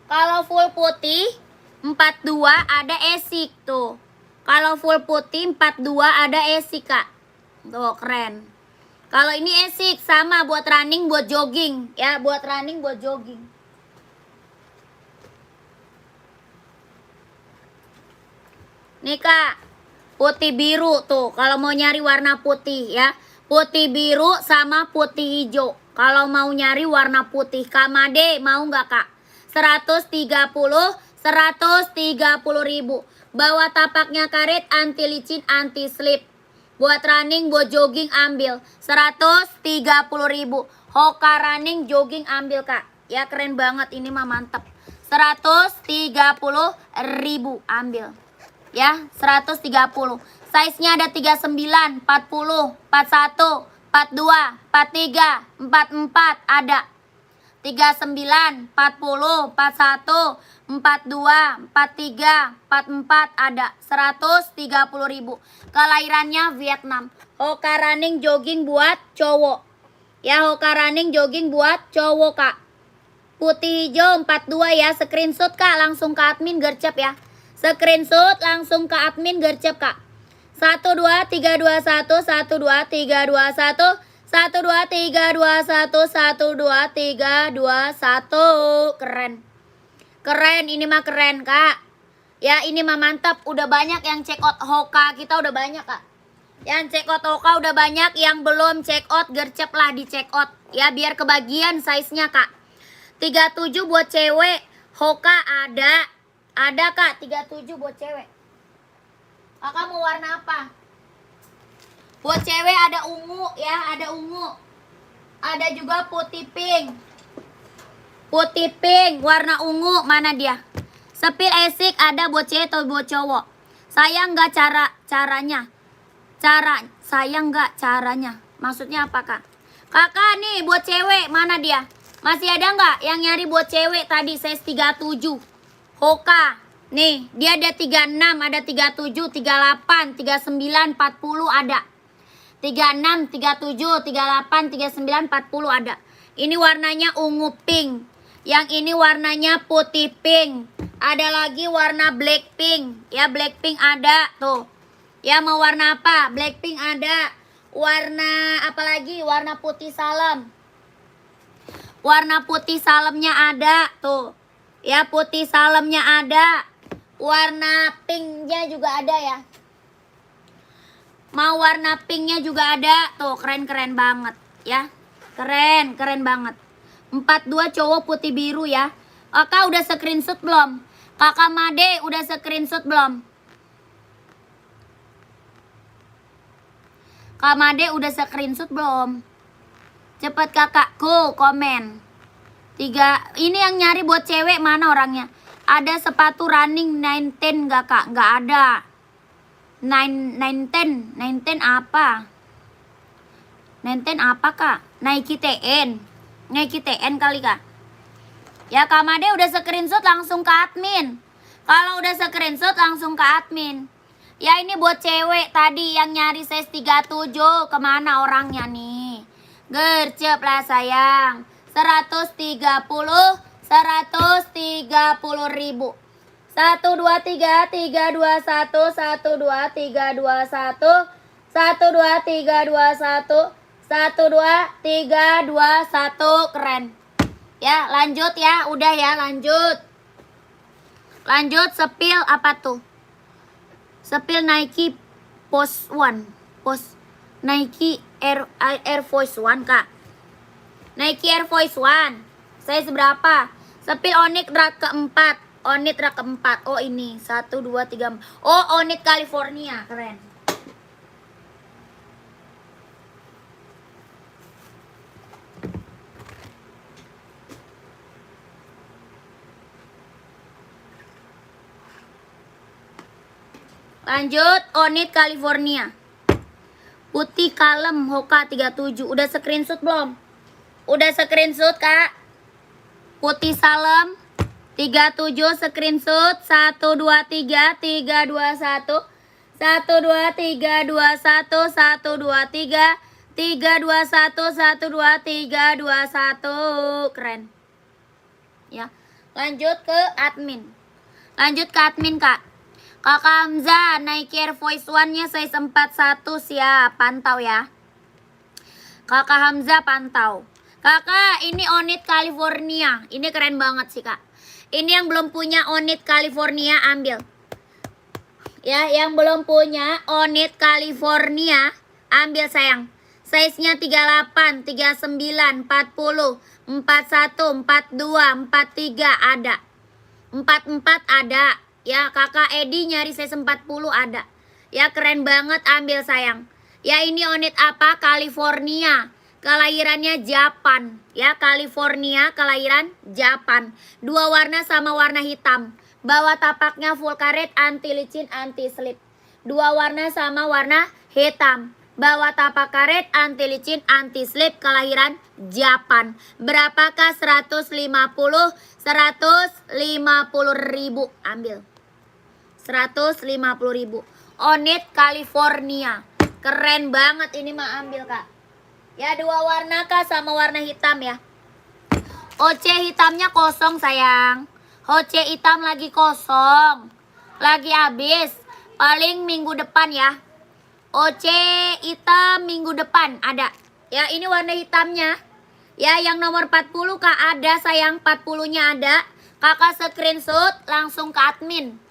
Kalau full putih 42 ada esik tuh. Kalau full putih 42 ada esik, Kak. Tuh, keren. Kalau ini esik sama buat running, buat jogging. Ya, buat running, buat jogging. Nih, Kak, putih biru tuh. Kalau mau nyari warna putih ya, putih biru sama putih hijau. Kalau mau nyari warna putih, Kak Made mau nggak, Kak? 130 ribu. Bawa tapaknya karet, anti licin, anti slip. Buat running, buat jogging ambil 130 ribu. Hoka running, jogging ambil, Kak. Ya, keren banget, ini mah mantep. 130 ribu ambil. Ya, 130. Size-nya ada 39, 40, 41, 42, 43, 44 ada. 39, 40, 41, 42, 43, 44 ada. 130 ribu. Kelahirannya Vietnam. Hoka running jogging buat cowok. Ya, Hoka running jogging buat cowok, Kak. Putih hijau 42 ya. Screenshot, Kak, langsung ke admin gercep ya. Screenshot langsung ke admin gercep, Kak. 1 2 3 2 1 1 2 3 2 1 1 2 3 2 1 1 2 3 2 1. Keren. Keren, ini mah keren, Kak. Ya, ini mah mantap. Udah banyak yang check out Hoka kita, udah banyak, Kak. Yang check out Hoka udah banyak, yang belum check out gercep lah di check out. Ya, biar kebagian size-nya, Kak. 37 buat cewek. Hoka ada. Ada, Kak, 37 buat cewek. Kakak mau warna apa? Buat cewek ada ungu ya, ada ungu. Ada juga putih pink. Putih pink, warna ungu, mana dia? Sepil esik ada buat cewek atau buat cowok? Sayang nggak caranya? Sayang nggak caranya? Maksudnya apa, Kak? Kakak nih buat cewek, mana dia? Masih ada nggak yang nyari buat cewek tadi size 37? Hoka. Nih, dia ada 36, ada 37, 38, 39, 40 ada. 36, 37, 38, 39, 40 ada. Ini warnanya ungu pink. Yang ini warnanya putih pink. Ada lagi warna black pink. Ya, black pink ada tuh. Ya, mau warna apa? Black pink ada. Warna apa lagi? Warna putih salem. Warna putih salemnya ada tuh. Ya, putih salemnya ada. Warna pinknya juga ada ya. Mau warna pinknya juga ada. Tuh, keren-keren banget ya. Keren banget. 42 cowok putih biru ya. Kakak udah screenshot belum? Kakak Made udah screenshot belum? Kak Made udah screenshot belum? Cepet kakakku komen. 3. Ini yang nyari buat cewek mana orangnya? Ada sepatu running 910 gak kak? Gak ada. 910 apa? 910 apa kak? Nike TN. Nike TN kali kak. Ya Kak Made udah screenshot langsung ke admin. Kalau udah screenshot langsung ke admin. Ya ini buat cewek tadi yang nyari size 37. Kemana orangnya nih? Gercep lah sayang. 130 ribu. 1 2 3 3 2 1 1 2 3 2 1 1 2 3 2 1 1 2 3 2 1 keren. Ya, lanjut ya. Udah ya, lanjut. Lanjut sepil apa tuh? Sepil Nike Post One. Post Nike Air Force One, Kak. Nike Air Force One. Saya seberapa? Sepil Onyx rak keempat. Onyx rak keempat. Oh ini 1 2 3. Oh Onyx California, keren. Lanjut Onyx California. Putih kalem Hoka 37. Udah screenshot belum? Udah screenshot kak? Putih salem 37 screenshot. 1 2 3 3 2 1 1 2 3 2 1 1 2 3 3 2 1 1 2 3 2 1. Keren. Ya. Lanjut ke admin. Lanjut ke admin kak. Kakak Hamzah, Nike Air Force One-nya size 41 siap. Pantau ya. Kakak Hamzah pantau. Kakak, ini Onyx California. Ini keren banget sih, Kak. Ini yang belum punya Onyx California, ambil. Ya, yang belum punya Onyx California, ambil sayang. Size-nya 38, 39, 40, 41, 42, 43 ada. 44 ada. Ya kakak Edi nyari size 40 ada. Ya keren banget, ambil sayang. Ya ini Onyx apa? California. Kelahirannya Japan. Ya California, kelahiran Japan. 2 warna sama warna hitam. Bawah tapaknya full karet, anti licin, anti slip. 2 warna sama warna hitam. Bawah tapak karet, anti licin, anti slip, kelahiran Japan. Berapakah? 150 ribu. Ambil 150 ribu. Onyx California. Keren banget ini mah, ambil kak. Ya 2 warna kak sama warna hitam ya. OC hitamnya kosong sayang. OC hitam lagi kosong. Lagi habis. Paling minggu depan ya. OC hitam minggu depan ada. Ya ini warna hitamnya. Ya yang nomor 40 kak ada sayang. 40-nya ada. Kakak screenshot langsung ke admin.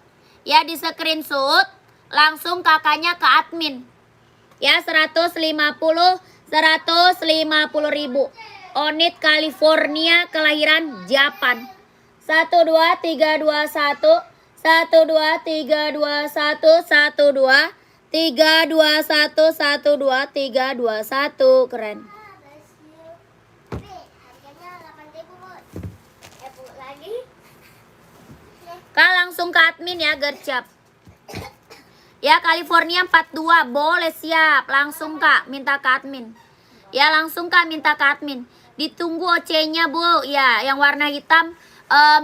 Ya di screenshot langsung kakaknya ke admin. Ya 150 ribu. Onyx California, kelahiran Japan. 1 2 3 2 1 1 2 3 2 1 1 2 3 2 1 1 2 3 2 1. Keren. Kak langsung ke admin ya, gercep. Ya California 42 boleh siap. Langsung kak minta ke admin. Ya langsung kak minta ke admin. Ditunggu OC-nya Bu. Ya, yang warna hitam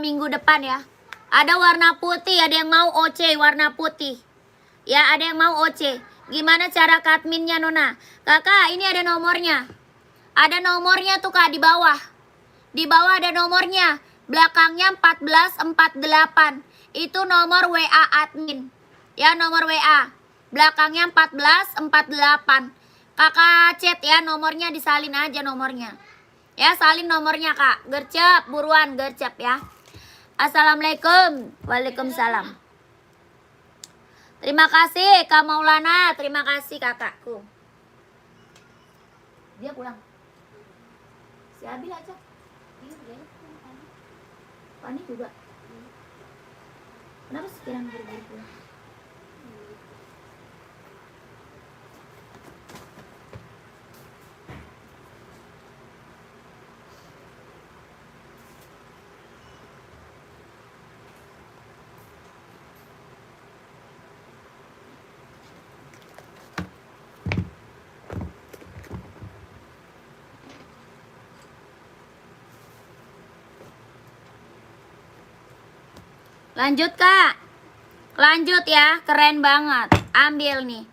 minggu depan ya. Ada warna putih, ada yang mau OC warna putih. Ya, ada yang mau OC. Gimana cara ke adminnya Nona? Kakak, ini ada nomornya. Ada nomornya tuh Kak di bawah. Di bawah ada nomornya. Belakangnya 1448. Itu nomor WA admin. Ya, nomor WA. Belakangnya 1448. Kakak chat ya, nomornya disalin aja nomornya. Ya, salin nomornya Kak. Gercep, buruan gercep ya. Assalamualaikum. Waalaikumsalam. Terima kasih Kak Maulana. Terima kasih kakakku. Dia pulang. Si Abil aja. Pani juga. Kenapa sekarang buru-buru pulang? Lanjut Kak. Lanjut ya, keren banget. Ambil nih.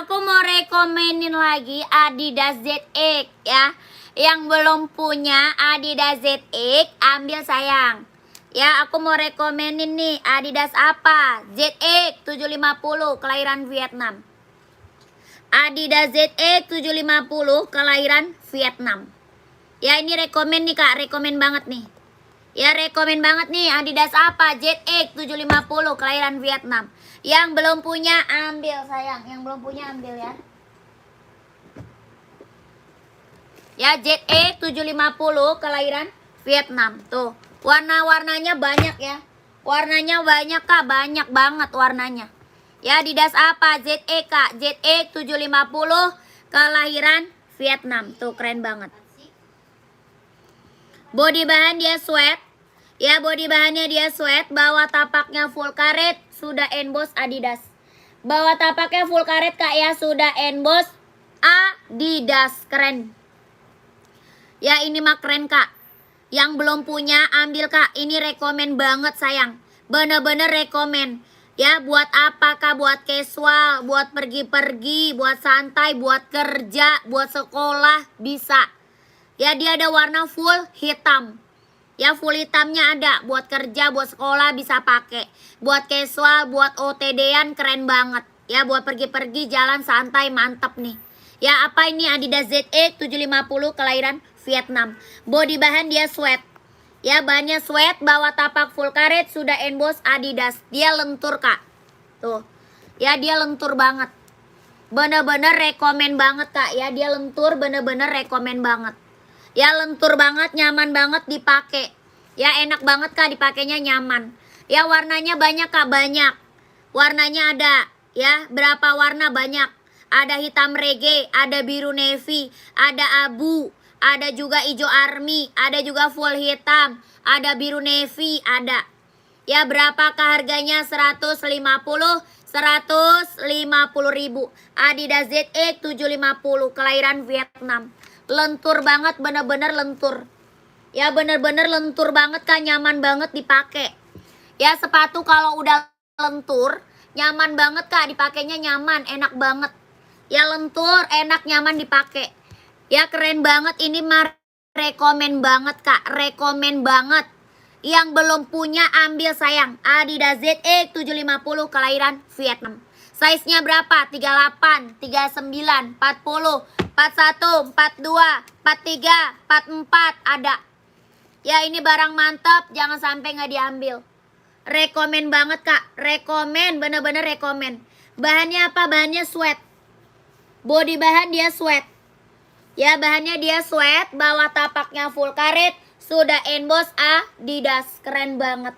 Aku mau rekomenin lagi Adidas ZX ya. Yang belum punya Adidas ZX, ambil sayang. Ya, aku mau rekomenin nih Adidas apa? ZX 750 kelahiran Vietnam. Adidas ZX 750 kelahiran Vietnam. Ya, ini rekomen nih Kak, rekomen banget nih. Ya, rekomen banget nih Adidas apa? ZX 750 kelahiran Vietnam. Yang belum punya ambil sayang. Yang belum punya ambil ya. Ya, ZX 750 kelahiran Vietnam. Tuh, warna-warnanya banyak ya. Warnanya banyak Kak, banyak banget warnanya. Ya, Adidas apa? ZX Kak, ZX 750 kelahiran Vietnam. Tuh, keren banget. Body bahan dia sweat. Ya, body bahannya dia sweat. Bawah tapaknya full karet. Sudah emboss Adidas. Bawah tapaknya full karet Kak ya. Sudah emboss Adidas. Keren. Ya, ini mah keren Kak. Yang belum punya ambil Kak. Ini rekomen banget sayang. Bener-bener rekomen. Ya, buat apa Kak? Buat casual. Buat pergi-pergi. Buat santai. Buat kerja. Buat sekolah. Bisa. Ya, dia ada warna full hitam. Ya, full hitamnya ada. Buat kerja, buat sekolah bisa pakai. Buat casual, buat OTD-an keren banget. Ya, buat pergi-pergi jalan santai mantep nih. Ya, apa ini Adidas ZX 750 kelahiran Vietnam. Body bahan dia sweat. Ya, bahannya sweat, bawah tapak full karet, sudah emboss Adidas. Dia lentur Kak. Tuh. Ya, dia lentur banget. Bener-bener rekomen banget Kak. Ya, dia lentur bener-bener rekomen banget. Ya, lentur banget, nyaman banget dipakai. Ya, enak banget Kak dipakainya, nyaman. Ya, warnanya banyak Kak, banyak. Warnanya ada, ya, berapa warna banyak. Ada hitam reggae, ada biru navy, ada abu, ada juga hijau army, ada juga full hitam, ada biru navy, ada. Ya, berapakah harganya? 150 ribu. Adidas ZX 750 kelahiran Vietnam. Lentur banget, bener-bener lentur. Ya, bener-bener lentur banget Kak, nyaman banget dipakai. Ya, sepatu kalau udah lentur, nyaman banget Kak, dipakainya nyaman, enak banget. Ya, lentur, enak, nyaman dipakai. Ya, keren banget, ini mah rekomen banget Kak, rekomen banget. Yang belum punya ambil sayang. Adidas ZX 750 kelahiran Vietnam. Size-nya berapa? 38, 39, 40, 41, 42, 43, 44 ada. Ya, ini barang mantap, jangan sampai nggak diambil. Rekomen banget Kak, rekomen, bener-bener rekomen. Bahannya apa? Bahannya sweat. Body bahan dia sweat. Ya, bahannya dia sweat, bawah tapaknya full karet, sudah emboss Adidas, keren banget.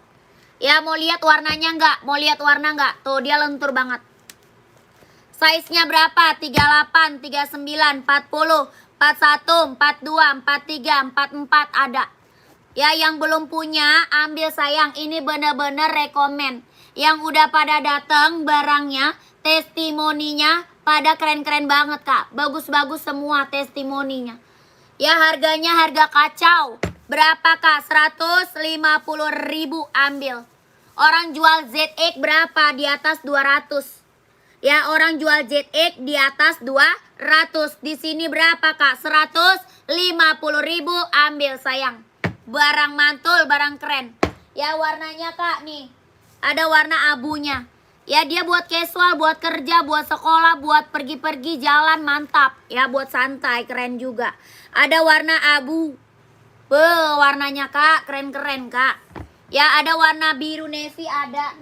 Ya, mau lihat warnanya nggak? Mau lihat warna nggak? Tuh, dia lentur banget. Size-nya berapa? 38, 39, 40, 41, 42, 43, 44 ada. Ya, yang belum punya ambil sayang. Ini bener-bener rekomen. Yang udah pada datang barangnya, testimoninya pada keren-keren banget Kak. Bagus-bagus semua testimoninya. Ya harganya harga kacau. Berapa kak? 150.000 ambil. Orang jual ZX berapa? Di atas 200. Ya orang jual ZX di atas 200. Di sini berapa kak? 150.000 ambil sayang. Barang mantul, barang keren. Ya warnanya kak nih. Ada warna abunya. Ya dia buat casual, buat kerja, buat sekolah, buat pergi-pergi jalan mantap. Ya buat santai, keren juga. Ada warna abu. Warnanya kak, keren-keren kak. Ya ada warna biru navy ada.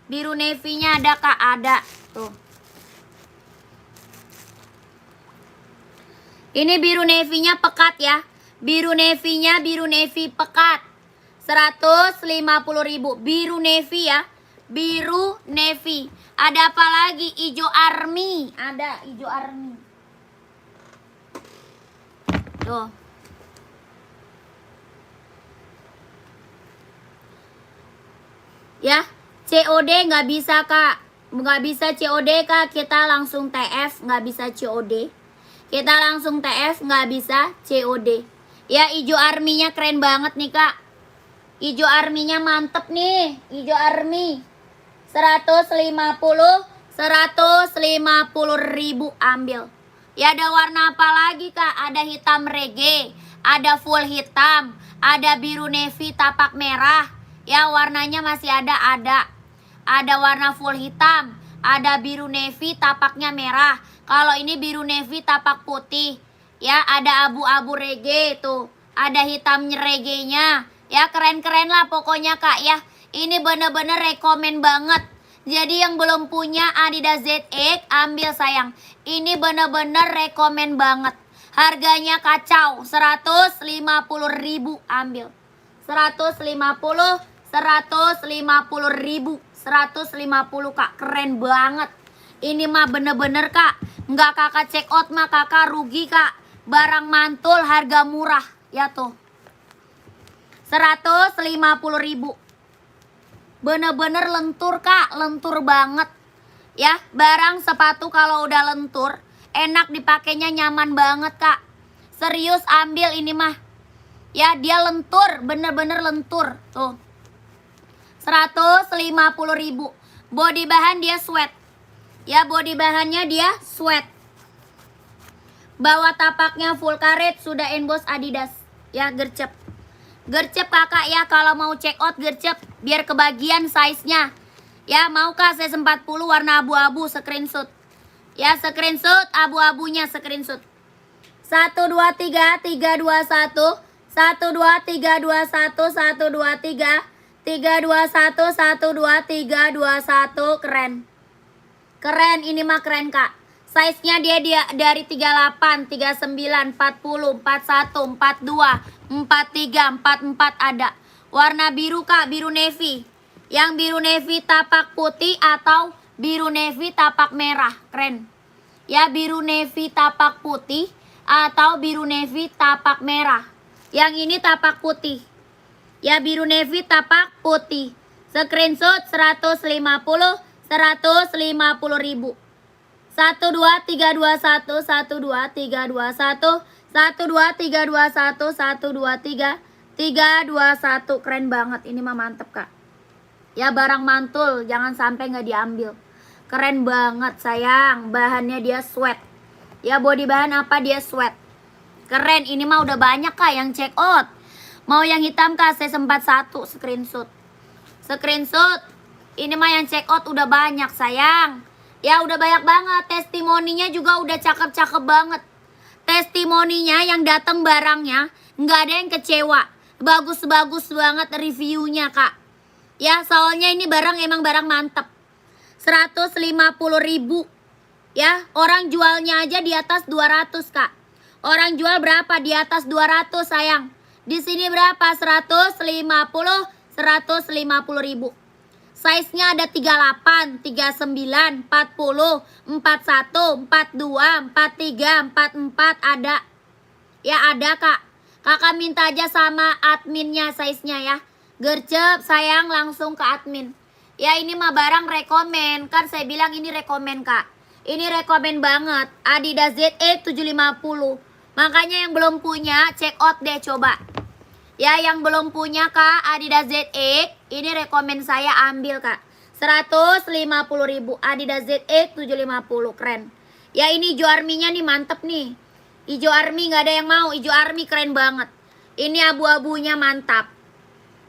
Biru navy-nya ada kak, ada. Tuh. Ini biru navy-nya pekat ya. Biru navy-nya biru navy pekat. 150.000 biru navy ya. Biru navy. Ada apa lagi? Ijo army. Ada ijo army. Tuh. Ya, COD nggak bisa kak. Nggak bisa COD kak. Kita langsung TF, nggak bisa COD. Kita langsung TF, nggak bisa COD. Ya, ijo army-nya keren banget nih kak. Ijo army-nya mantep nih. Ijo army 150.000 ambil. Ya ada warna apa lagi kak? Ada hitam reggae, ada full hitam, ada biru navy tapak merah. Ya warnanya masih ada. Ada warna full hitam, ada biru navy tapaknya merah. Kalau ini biru navy tapak putih. Ya ada abu-abu reggae tuh. Ada hitamnya reggae-nya. Ya keren-keren lah pokoknya kak ya. Ini bener-bener rekomen banget. Jadi yang belum punya Adidas ZX ambil sayang. Ini bener-bener rekomen banget. Harganya kacau. 150.000 ambil. 150.000 kak. Keren banget. Ini mah bener-bener kak. Nggak kakak check out mah kakak rugi kak. Barang mantul harga murah. Ya tuh. 150.000. Bener-bener lentur kak, lentur banget. Ya, barang sepatu kalau udah lentur, enak dipakainya, nyaman banget kak. Serius ambil ini mah. Ya, dia lentur, bener-bener lentur. Tuh. 150.000. Body bahan dia sweat. Ya, body bahannya dia sweat. Bawah tapaknya full karet, sudah emboss Adidas. Ya, gercep. Gercep kakak ya, kalau mau check out gercep biar kebagian size-nya. Ya mau kak size 40 warna abu-abu, screenshot. Ya screenshot abu-abunya, screenshot. 1 2 3 3 2 1 1 2 3 2 1 1 2 3 3 2 1 1 2 3 2 1 keren. Keren ini mah keren kak. Size-nya dia dari 38, 39, 40, 41, 42, 43, 44 ada. Warna biru kak, biru navy. Yang biru navy tapak putih atau biru navy tapak merah, keren. Ya biru navy tapak putih atau biru navy tapak merah. Yang ini tapak putih. Ya biru navy tapak putih. Screenshot 150.000. 1 2 3 2 1 1 2 3 2 1 1 2 3 2 1 1 2 3 3 2 1 keren banget. Ini mah mantep kak. Ya barang mantul, jangan sampai nggak diambil. Keren banget sayang. Bahannya dia sweat. Ya body bahan apa dia sweat. Keren. Ini mah udah banyak kak yang check out. Mau yang hitam kak saya sempat 1 screenshot. Screenshot. Ini mah yang check out udah banyak sayang. Ya udah banyak banget. Testimoninya juga udah cakep-cakep banget. Testimoninya yang datang barangnya nggak ada yang kecewa. Bagus-bagus banget reviewnya kak. Ya soalnya ini barang emang barang mantep. 150.000. Ya orang jualnya aja di atas 200 kak. Orang jual berapa? Di atas 200 sayang. Di sini berapa? 150.000. Size-nya ada 38, 39, 40, 41, 42, 43, 44 ada. Ya ada kak. Kakak minta aja sama adminnya size-nya ya. Gercep sayang langsung ke admin. Ya ini mah barang rekomen. Kan saya bilang ini rekomen kak. Ini rekomen banget. Adidas ZX 750. Makanya yang belum punya check out deh coba. Ya yang belum punya Kak Adidas ZX, ini rekomen saya ambil Kak. 150.000 Adidas ZX 750, keren. Ya ini hijau arminya nih mantep nih. Hijau army nggak ada yang mau, hijau army keren banget. Ini abu-abunya mantap.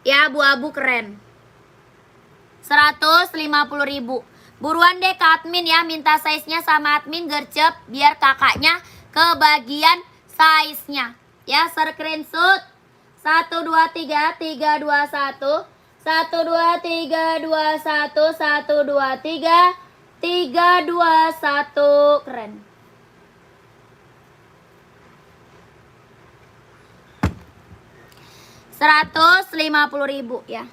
Ya abu-abu keren. 150.000. Buruan deh ke admin ya, minta size-nya sama admin gercep biar kakaknya kebagian size-nya. Ya screenshot 1 2 3 3 2 1 1 2 3 2 1 1 2 3 3 2 1 keren. Rp150.000 ya.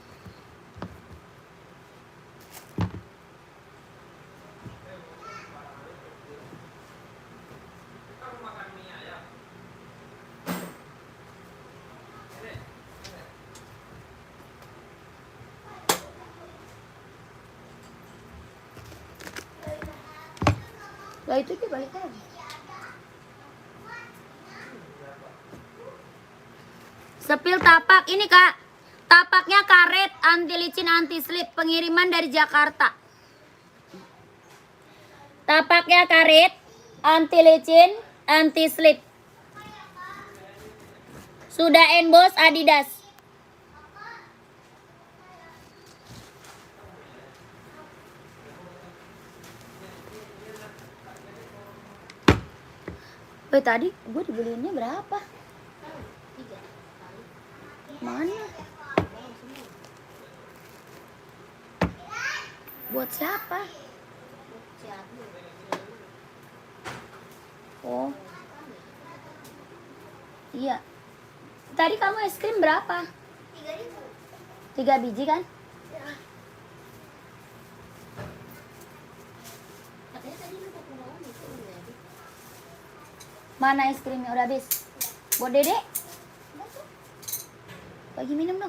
Lah itu dia balik lagi. Sepil tapak ini Kak. Tapaknya karet, anti licin, anti slip, pengiriman dari Jakarta. Tapaknya karet, anti licin, anti slip. Sudah emboss Adidas. Tadi gue dibeliinnya berapa? Mana? Buat siapa? Oh. Iya. Tadi kamu es krim berapa? 3 biji kan? Mana es krimnya udah habis? Buat Dede? Bagi minum dong.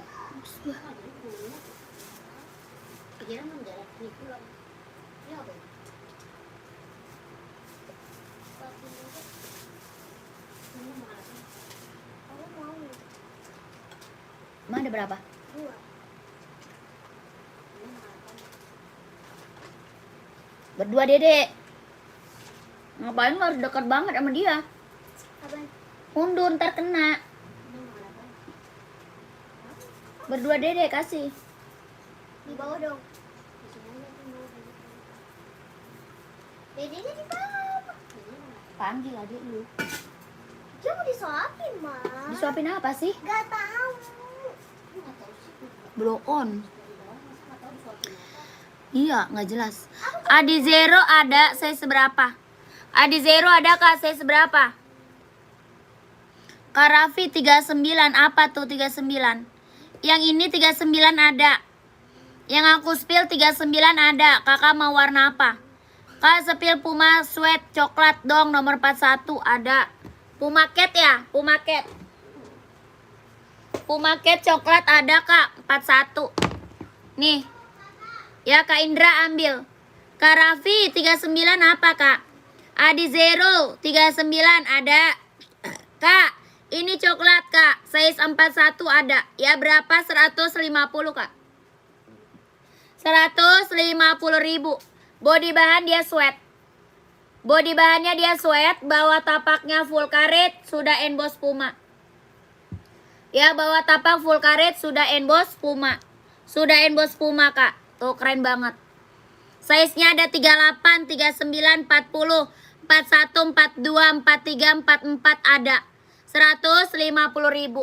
Ma ada berapa? 2. Berdua Dede. Ngapain lo harus dekat banget sama dia? Apaan? Mundur ntar kena. Berdua Dede kasih. Di bawah dong. Dede di bawah. Panggil adik lu. Dia mau disuapin, Ma. Disuapin apa sih? Gak tahu. Blow on. Iya, nggak jelas. Adi Zero ada size seberapa? Adi Zero ada Kak size seberapa? Kak Raffi 39, apa tuh 39? Yang ini 39 ada. Yang aku spill 39 ada. Kakak mau warna apa? Kak spill Puma sweat coklat dong nomor 41 ada. Puma cat ya? Puma cat. Puma cat coklat ada Kak 41. Nih. Ya Kak Indra ambil. Kak Raffi 39 apa Kak? Adi Zero 39 ada. Kak, ini coklat Kak, size 41 ada. Ya berapa? 150 Kak. 150.000. Body bahan dia sweat. Body bahannya dia sweat, bawah tapaknya full karet, sudah emboss Puma. Ya, bawah tapak full karet, sudah emboss Puma. Sudah emboss Puma Kak. Tuh keren banget. Size-nya ada 38, 39, 40, 41, 42, 43, 44 ada. 150.000,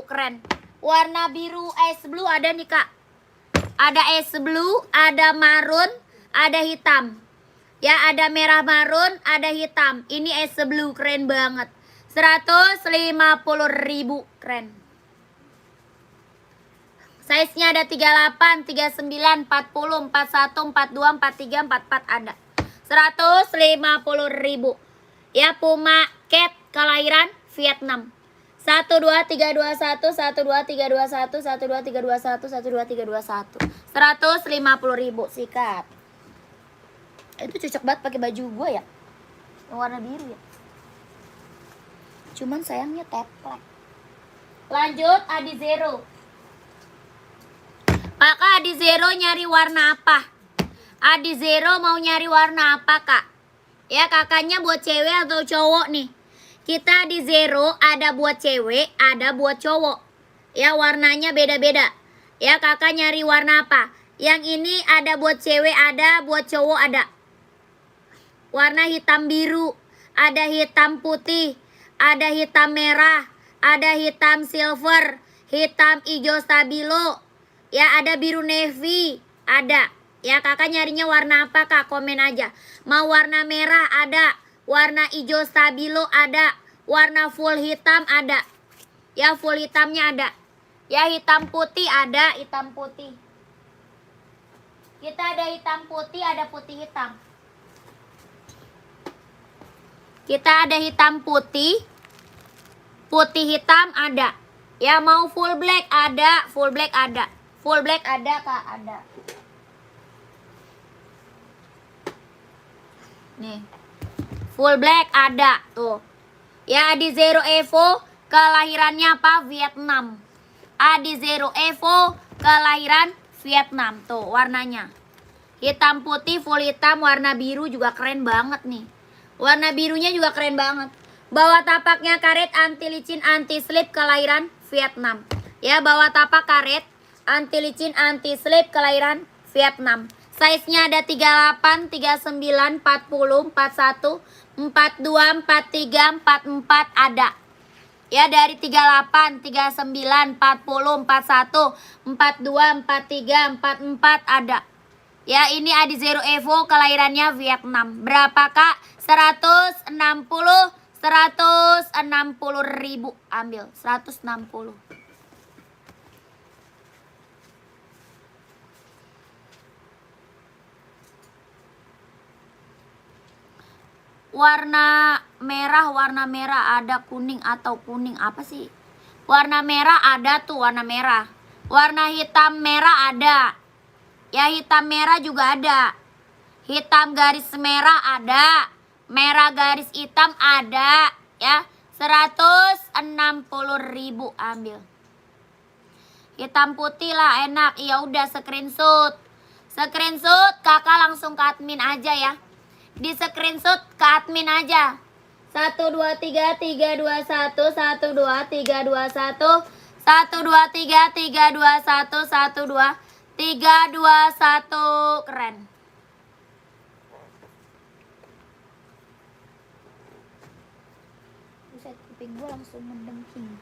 keren. Warna biru ice blue ada nih Kak. Ada ice blue, ada marun, ada hitam. Ya, ada merah marun, ada hitam. Ini ice blue, keren banget. 150.000, keren. Size-nya ada 38, 39, 40, 41, 42, 43, 44 ada. 150.000. Ya, Puma Cat kelahiran Vietnam. 1 2 3 2 1 1 2 3 2 1 1 2 3 2 1 1 2 3 2 1. 150.000 sikat. Itu cocok banget pakai baju gue ya. Warna biru ya. Cuman sayangnya teplek. Lanjut Adi Zero. Kakak Adi Zero nyari warna apa? Adi Zero mau nyari warna apa kak? Ya kakaknya buat cewek atau cowok nih? Kita di Zero ada buat cewek, ada buat cowok. Ya warnanya beda-beda. Ya kakak nyari warna apa? Yang ini ada buat cewek, ada buat cowok ada. Warna hitam biru, ada hitam putih, ada hitam merah, ada hitam silver, hitam hijau stabilo. Ya ada biru navy, ada. Ya kakak nyarinya warna apa kak? Komen aja. Mau warna merah ada, warna hijau stabilo ada, warna full hitam ada. Ya full hitamnya ada. Ya hitam putih ada, hitam putih. Kita ada hitam putih, ada putih hitam. Kita ada hitam putih, putih hitam ada. Ya mau full black ada, full black ada. Full black ada kak, ada. Nih, full black ada tuh. Ya Adi Zero Evo kelahirannya apa? Vietnam. Adi Zero Evo kelahiran Vietnam tuh warnanya. Hitam putih, full hitam, warna biru juga keren banget nih. Warna birunya juga keren banget. Bawah tapaknya karet, anti licin, anti slip, kelahiran Vietnam. Ya bawah tapak karet, anti licin, anti slip, kelahiran Vietnam. Size-nya ada 38, 39, 40, 41, 42, 43, 44 ada. Ya dari 38, 39, 40, 41, 42, 43, 44 ada. Ya ini Adi Zero Evo kelahirannya Vietnam. Berapa kak? 160 ribu. Ambil 160. Warna merah ada kuning atau kuning apa sih? Warna merah ada tuh, warna merah. Warna hitam merah ada. Ya hitam merah juga ada. Hitam garis merah ada. Merah garis hitam ada. Ya 160 ribu ambil. Hitam putih lah enak. Ya udah screenshot. Screenshot kakak langsung ke admin aja ya. Di screenshot ke admin aja. 1 2 3 3 2 1 1 2 3 2 1 1 2 3 3 2 1 1 2 3 2 1. Keren. Buset, kuping gue langsung mendengking.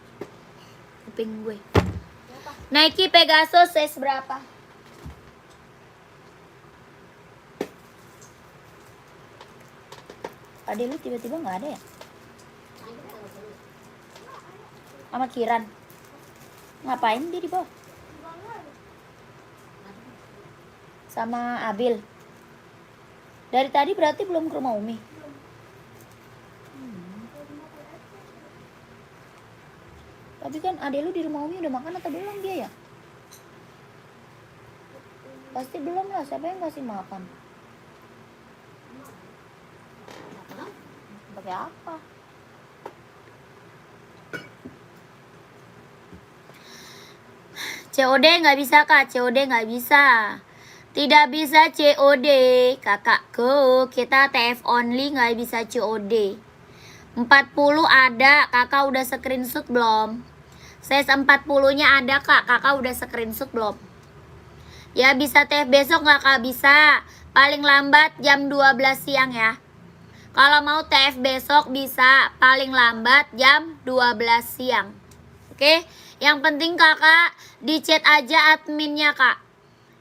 Kuping gue. Nike Pegasus size berapa? Adek lu tiba-tiba nggak ada ya? Sama Kiran. Ngapain dia di bawah? Sama Abil. Dari tadi berarti belum ke rumah Umi. Tapi kan adek lu di rumah Umi udah makan atau belum dia ya? Pasti belum lah, siapa yang kasih makan? Pakai apa? COD nggak bisa kak, COD nggak bisa. Tidak bisa COD kakakku. Kita TF only nggak bisa COD. 40 ada, kakak udah screenshot belum? Size 40 nya ada kak, kakak udah screenshot belum? Ya bisa TF besok nggak kak? Bisa. Paling lambat jam 12 siang ya. Kalau mau TF besok bisa paling lambat jam 12 siang. Oke, yang penting kakak di chat aja adminnya kak.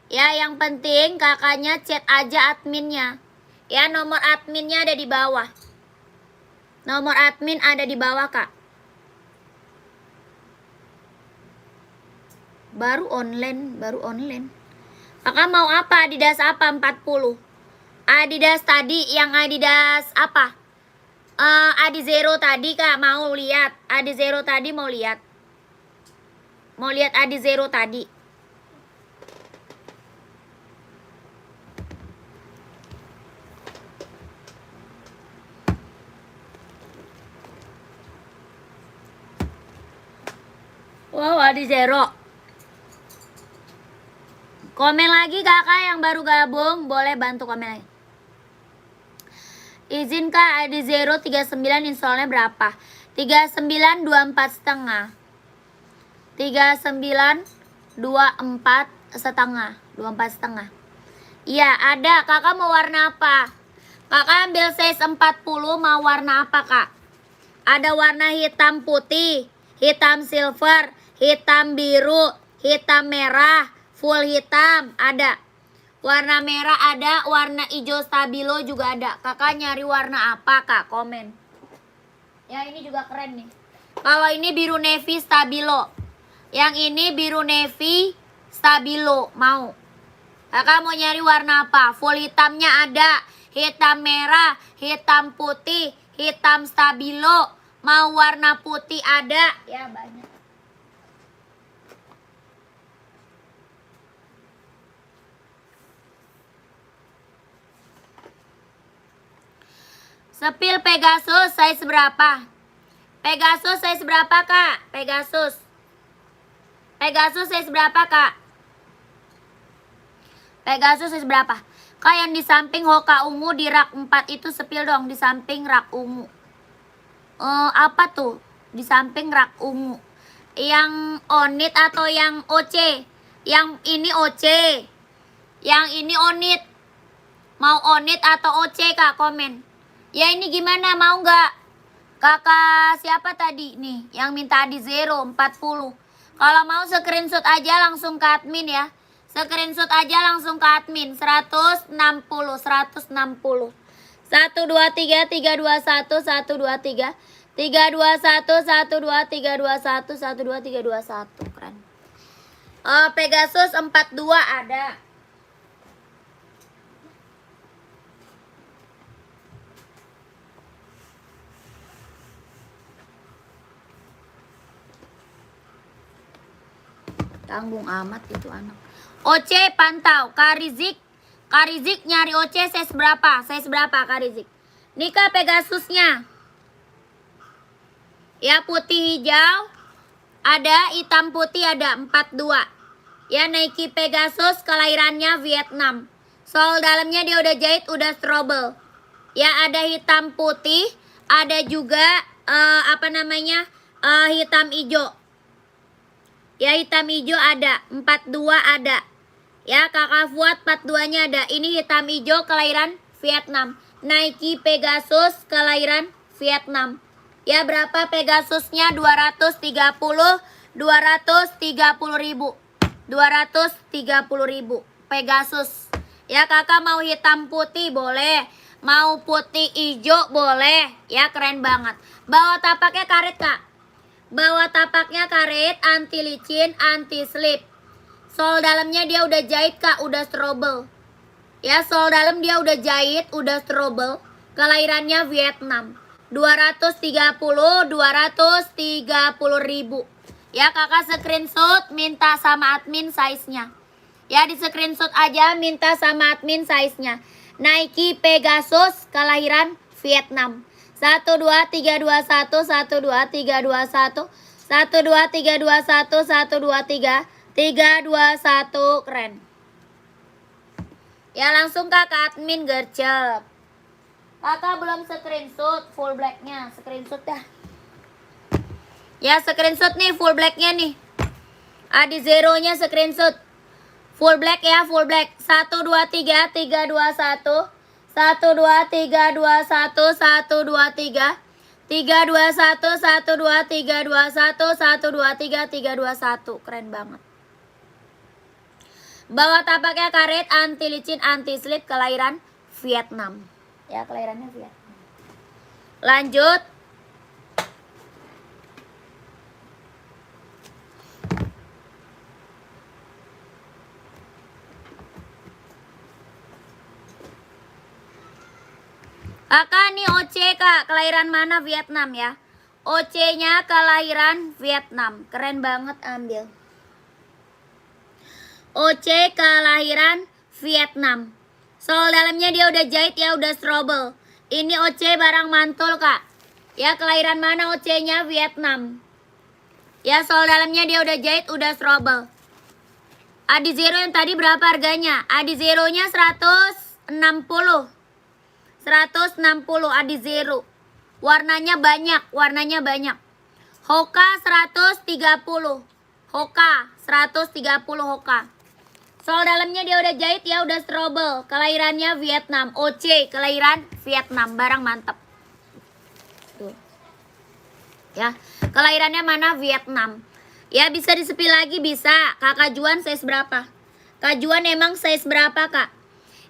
Ya, yang penting kakaknya chat aja adminnya. Ya, nomor adminnya ada di bawah. Nomor admin ada di bawah kak. Baru online. Kakak mau apa? Adidas apa? 40. Adidas tadi, yang Adidas apa? Adi Zero tadi kak, mau lihat. Adi Zero tadi mau lihat. Mau lihat Adi Zero tadi. di zero. Komen lagi kakak yang baru gabung, boleh bantu komen lagi. Izin kak, ID 039 installnya berapa? 39 24 setengah. 39 24 setengah. 24 setengah. Iya ada, kakak mau warna apa? Kakak ambil size 40, mau warna apa kak? Ada warna hitam putih, hitam silver, hitam biru, hitam merah, full hitam, ada. Warna merah ada, warna hijau stabilo juga ada. Kakak nyari warna apa kak? Komen. Ya ini juga keren nih. Kalau ini biru navy stabilo. Yang ini biru navy stabilo. Mau? Kakak mau nyari warna apa? Full hitamnya ada. Hitam merah, hitam putih, hitam stabilo. Mau warna putih ada. Ya banyak. Sepil Pegasus size berapa? Pegasus size berapa kak? Pegasus size berapa kak? Pegasus size berapa? Kak yang di samping Hoka ungu di rak 4 itu sepil dong. Di samping rak ungu. Apa tuh? Di samping rak ungu. Yang onit atau yang OC? Yang ini OC. Yang ini onit. Mau onit atau OC kak? Komen. Ya ini gimana, mau nggak? Kakak siapa tadi nih yang minta di 040. Kalau mau screenshot aja langsung ke admin ya. Screenshot aja langsung ke admin. 160 160 1 2 3 3 2 1 1 2 3 3 2 1 1 2 3 3 2 1 1 2 3 2 1 1 2 3 2 1. Keren. Pegasus 42 ada. Tanggung amat itu anak. OC pantau. Karizik nyari OC size berapa? Size berapa Karizik? Nika Pegasusnya. Ya putih hijau. Ada hitam putih ada 42. Ya Nike Pegasus kelahirannya Vietnam. Sol dalamnya dia udah jahit, udah strobel. Ya ada hitam putih. Ada juga hitam hijau. Ya hitam hijau ada, 42 ada. Ya kakak Fuad 42-nya ada. Ini hitam hijau kelahiran Vietnam. Nike Pegasus kelahiran Vietnam. Ya berapa Pegasusnya? 230 ribu. 230 ribu Pegasus. Ya kakak mau hitam putih boleh. Mau putih hijau boleh. Ya keren banget. Bawa tapaknya karet kak. Bawah tapaknya karet, anti licin, anti slip. Sol dalamnya dia udah jahit kak, udah strobel. Ya sol dalam dia udah jahit, udah strobel. Kelahirannya Vietnam. 230 ribu. Ya kakak screenshot, minta sama admin size-nya. Ya di screenshot aja, minta sama admin size-nya. Nike Pegasus kelahiran Vietnam. 1 2 3 2 1 1 2 3 2 1 1 2 3 2 1 1 2 3 3 2 1. Keren. Ya langsung kak ke admin gercep. Kakak belum screenshot full blacknya. Screenshot dah. Ya screenshot nih full blacknya nih. Di zeronya screenshot. Full black ya, full black. 1 2 3 3 2 1 1 2 3 2 1 1 2 3 3 2 1 1 2 3 2 1 1 2 3 3 2 1. Keren banget. Bawa tapaknya karet, anti licin, anti slip, kelahiran Vietnam. Ya kelahirannya Vietnam. Lanjut. Kakak nih OC kak, kelahiran mana? Vietnam ya. OC-nya kelahiran Vietnam. Keren banget, ambil. OC kelahiran Vietnam. Sol dalamnya dia udah jahit ya, udah strobel. Ini OC barang mantul kak. Ya kelahiran mana OC-nya? Vietnam. Ya, sol dalamnya dia udah jahit, udah strobel. Adi Zero yang tadi berapa harganya? Adi Zero-nya 160. 160 Adi Zero. Warnanya banyak, warnanya banyak. Hoka 130. Hoka 130 Hoka. Sol dalamnya dia udah jahit ya, udah strobel. Kelahirannya Vietnam. OC, kelahiran Vietnam. Barang mantap. Tuh. Ya, kelahirannya mana? Vietnam. Ya, bisa disepi lagi, bisa. Kakak Juan size berapa? Kak Juan emang size berapa, Kak?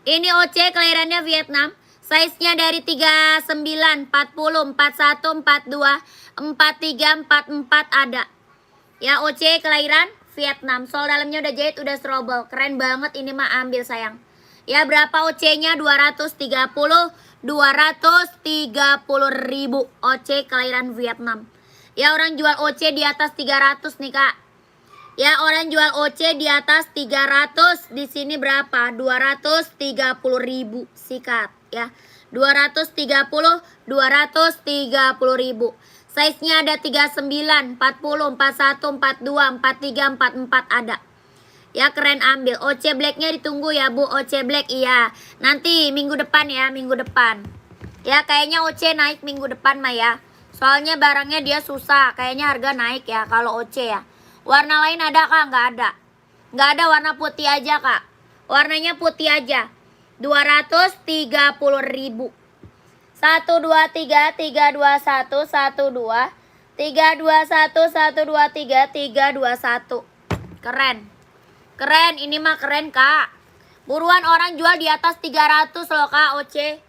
Ini OC, kelahirannya Vietnam. Size-nya dari 39, 40, 41, 42, 43, 44 ada. Ya, OC kelahiran Vietnam. Sol dalamnya udah jahit, udah strobel. Keren banget ini mah, ambil sayang. Ya, berapa OC-nya? 230. 230 ribu. OC kelahiran Vietnam. Ya, orang jual OC di atas 300 nih, Kak. Ya, orang jual OC di atas 300. Di sini berapa? 230 ribu. Sikat ya. 230 ribu. Size-nya ada 39, 40, 41, 42, 43, 44 ada. Ya, keren, ambil. OC Black-nya ditunggu ya, Bu. OC Black, iya. Nanti minggu depan ya, minggu depan. Ya, kayaknya OC naik minggu depan mah ya. Soalnya barangnya dia susah. Kayaknya harga naik ya kalau OC ya. Warna lain ada, Kak? Nggak ada. Nggak ada, warna putih aja, Kak. Warnanya putih aja. 230 ribu. 1, 2, 3, 3, 2, 1, 1, 2. 3, 2, 1, 1, 2, 3, 3, 2, 1. Keren. Keren, ini mah keren, Kak. Buruan, orang jual di atas 300 loh, Kak, OC.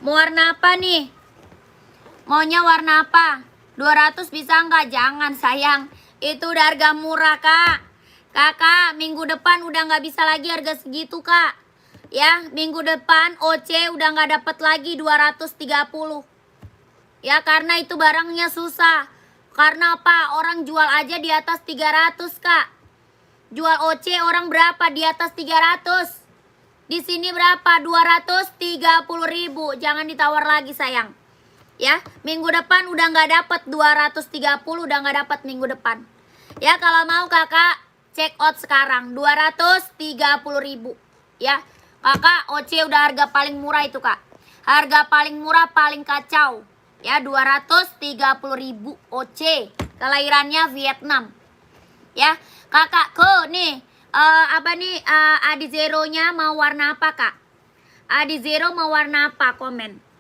Mau warna apa nih? Maunya warna apa? 200 bisa nggak? Jangan sayang. Itu udah harga murah, Kak. Kakak, minggu depan udah nggak bisa lagi harga segitu, Kak. Ya, minggu depan OC udah nggak dapat lagi 230. Ya, karena itu barangnya susah. Karena apa? Orang jual aja di atas 300, Kak. Jual OC orang berapa? Di atas 300. Di sini berapa? 230 ribu. Jangan ditawar lagi, sayang. Ya, minggu depan udah nggak dapat 230, udah nggak dapat minggu depan. Ya, kalau mau Kakak check out sekarang 230 ribu. Ya, Kakak, OC udah harga paling murah itu, Kak. Harga paling murah, paling kacau. Ya, 230 ribu OC. Kelahirannya Vietnam. Ya, Kakak ke nih. Apa nih, Adi Zero-nya mau warna apa, Kak? Adi Zero mau warna apa? Komen.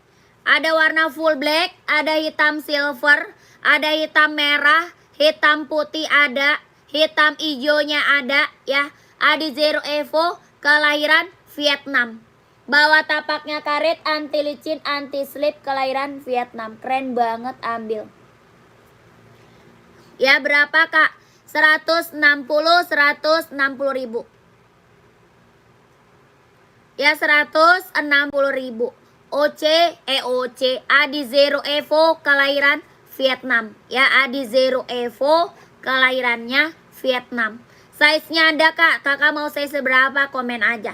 Ada warna full black, ada hitam silver, ada hitam merah, hitam putih ada, hitam hijaunya ada ya. Adi Zero Evo kelahiran Vietnam. Bawa tapaknya karet, anti licin, anti slip, kelahiran Vietnam. Keren banget, ambil. Ya, berapa, Kak? 160 ribu. Ya, 160 ribu. OC Adi Zero Evo kelahiran Vietnam. Ya, Adi Zero Evo kelahirannya Vietnam. Size-nya ada, Kak. Kakak mau size berapa? Komen aja.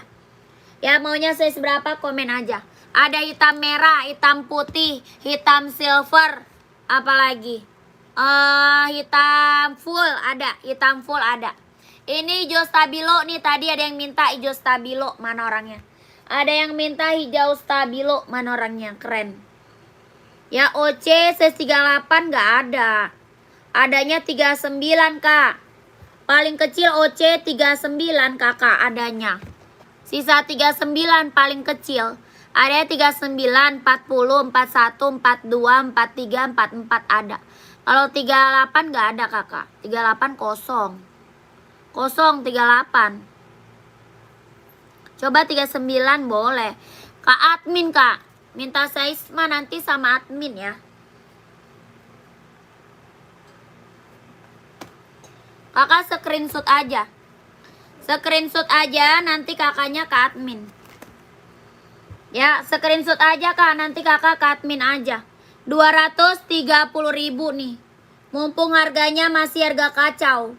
Ya, maunya size berapa? Komen aja. Ada hitam merah, hitam putih, hitam silver. Apalagi? Hitam full ada. Hitam full ada. Ini hijau stabilo nih. Tadi ada yang minta hijau stabilo. Mana orangnya? Ada yang minta hijau stabilo. Mana orangnya? Keren. Ya, OC size 38 nggak ada. Adanya 39, Kak. Paling kecil OC 39, Kakak, adanya. Sisa 39 paling kecil. Ada 39, 40, 41, 42, 43, 44 ada. Kalau 38 nggak ada, Kakak. 38 kosong. Kosong 38. Coba 39 boleh. Kak admin, Kak. Minta size mah nanti sama admin ya. Kakak screenshot aja. Screenshot aja, nanti kakaknya ke admin. Ya, screenshot aja, Kak. Nanti kakak ke admin aja. 230 ribu nih. Mumpung harganya masih harga kacau.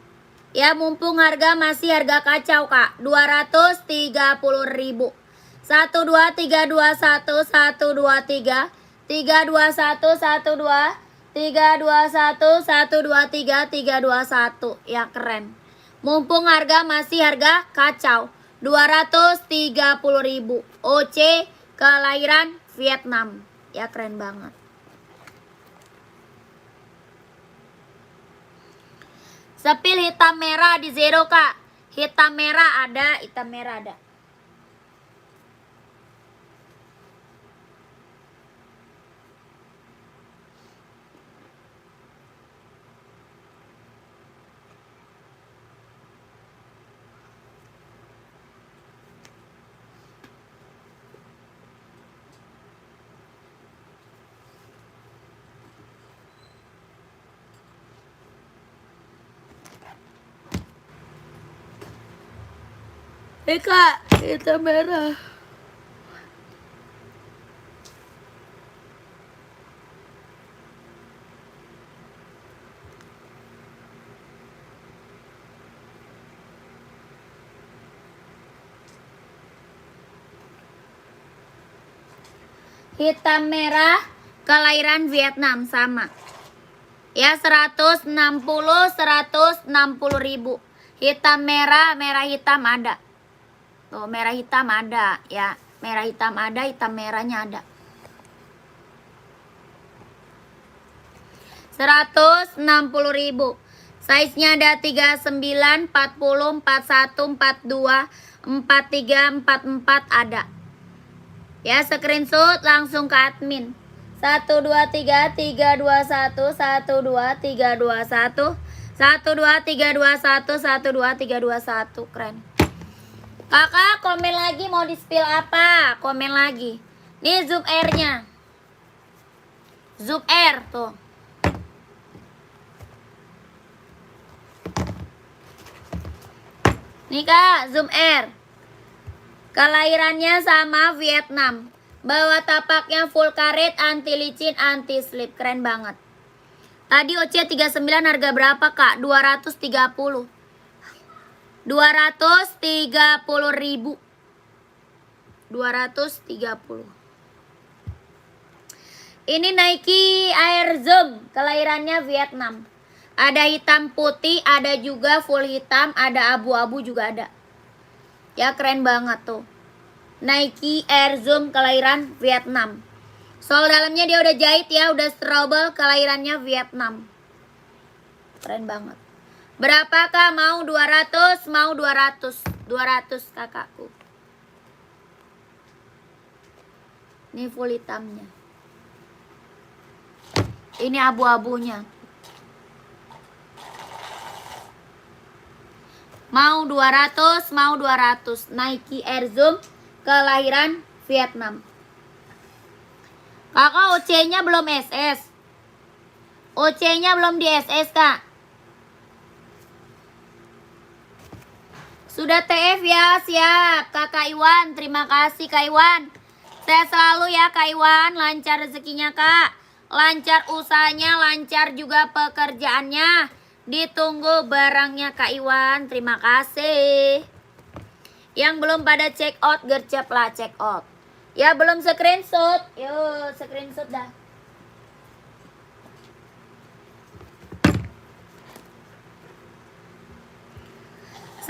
Ya, mumpung harga masih harga kacau, Kak. 230.000. 1 2 3 2 1 1 2 3 3 2 1 1 2 3 2 1 1 2 3 3 2 1. Ya, keren. Mumpung harga masih harga kacau. 230.000. OC kelahiran Vietnam. Ya, keren banget. Sepil hitam merah di zero, Kak. Hitam merah ada, hitam merah ada. Kak, hitam merah. Hitam merah kelahiran Vietnam sama. Ya, 160.000. Hitam merah, merah hitam ada. Tuh, merah hitam ada ya. Merah hitam ada, hitam merahnya ada. 160.000. Size-nya ada 39, 40, 41, 42, 43, 44 ada. Ya, screenshot langsung ke admin. 1 2 3 3 2 1 1 2 3 2 1 1 2 3 2 1 1 2 3 2 1. Keren. Kakak komen lagi mau di spill apa? Komen lagi. Nih zoom air-nya. Zoom air tuh. Nih Kak, zoom air. Kelahirannya sama Vietnam. Bawa tapaknya full karet, anti licin, anti slip. Keren banget. Tadi OC 39 harga berapa, Kak? 230. 230.000. 230. Ini Nike Air Zoom, kelahirannya Vietnam. Ada hitam putih, ada juga full hitam, ada abu-abu juga ada. Ya, keren banget tuh. Nike Air Zoom kelahiran Vietnam. Sol dalamnya dia udah jahit ya, udah strobel, kelahirannya Vietnam. Keren banget. Berapa Kak? Mau 200? Mau 200. 200 kakakku. Ini full hitamnya. Ini abu-abunya. Mau 200, mau 200. Nike Air Zoom kelahiran Vietnam. Kakak OC-nya belum SS. OC-nya belum di SS, Kak. Sudah TF ya, siap. Kakak Iwan, terima kasih Kak Iwan. Saya selalu ya Kak Iwan, lancar rezekinya Kak. Lancar usahanya, lancar juga pekerjaannya. Ditunggu barangnya Kak Iwan, terima kasih. Yang belum pada check out, gercep lah check out. Ya belum screenshot, yuk screenshot dah.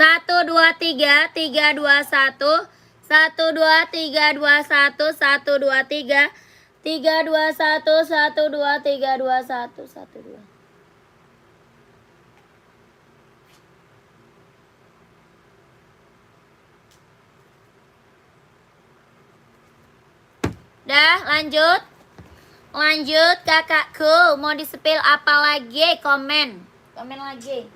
Satu dua tiga tiga dua satu 1 2 3 2 1 1 2 3 3 2 1 1 2 3 2 1 1 2. Dah, lanjut. Lanjut kakakku, mau di-spill apa lagi? Komen. Komen lagi.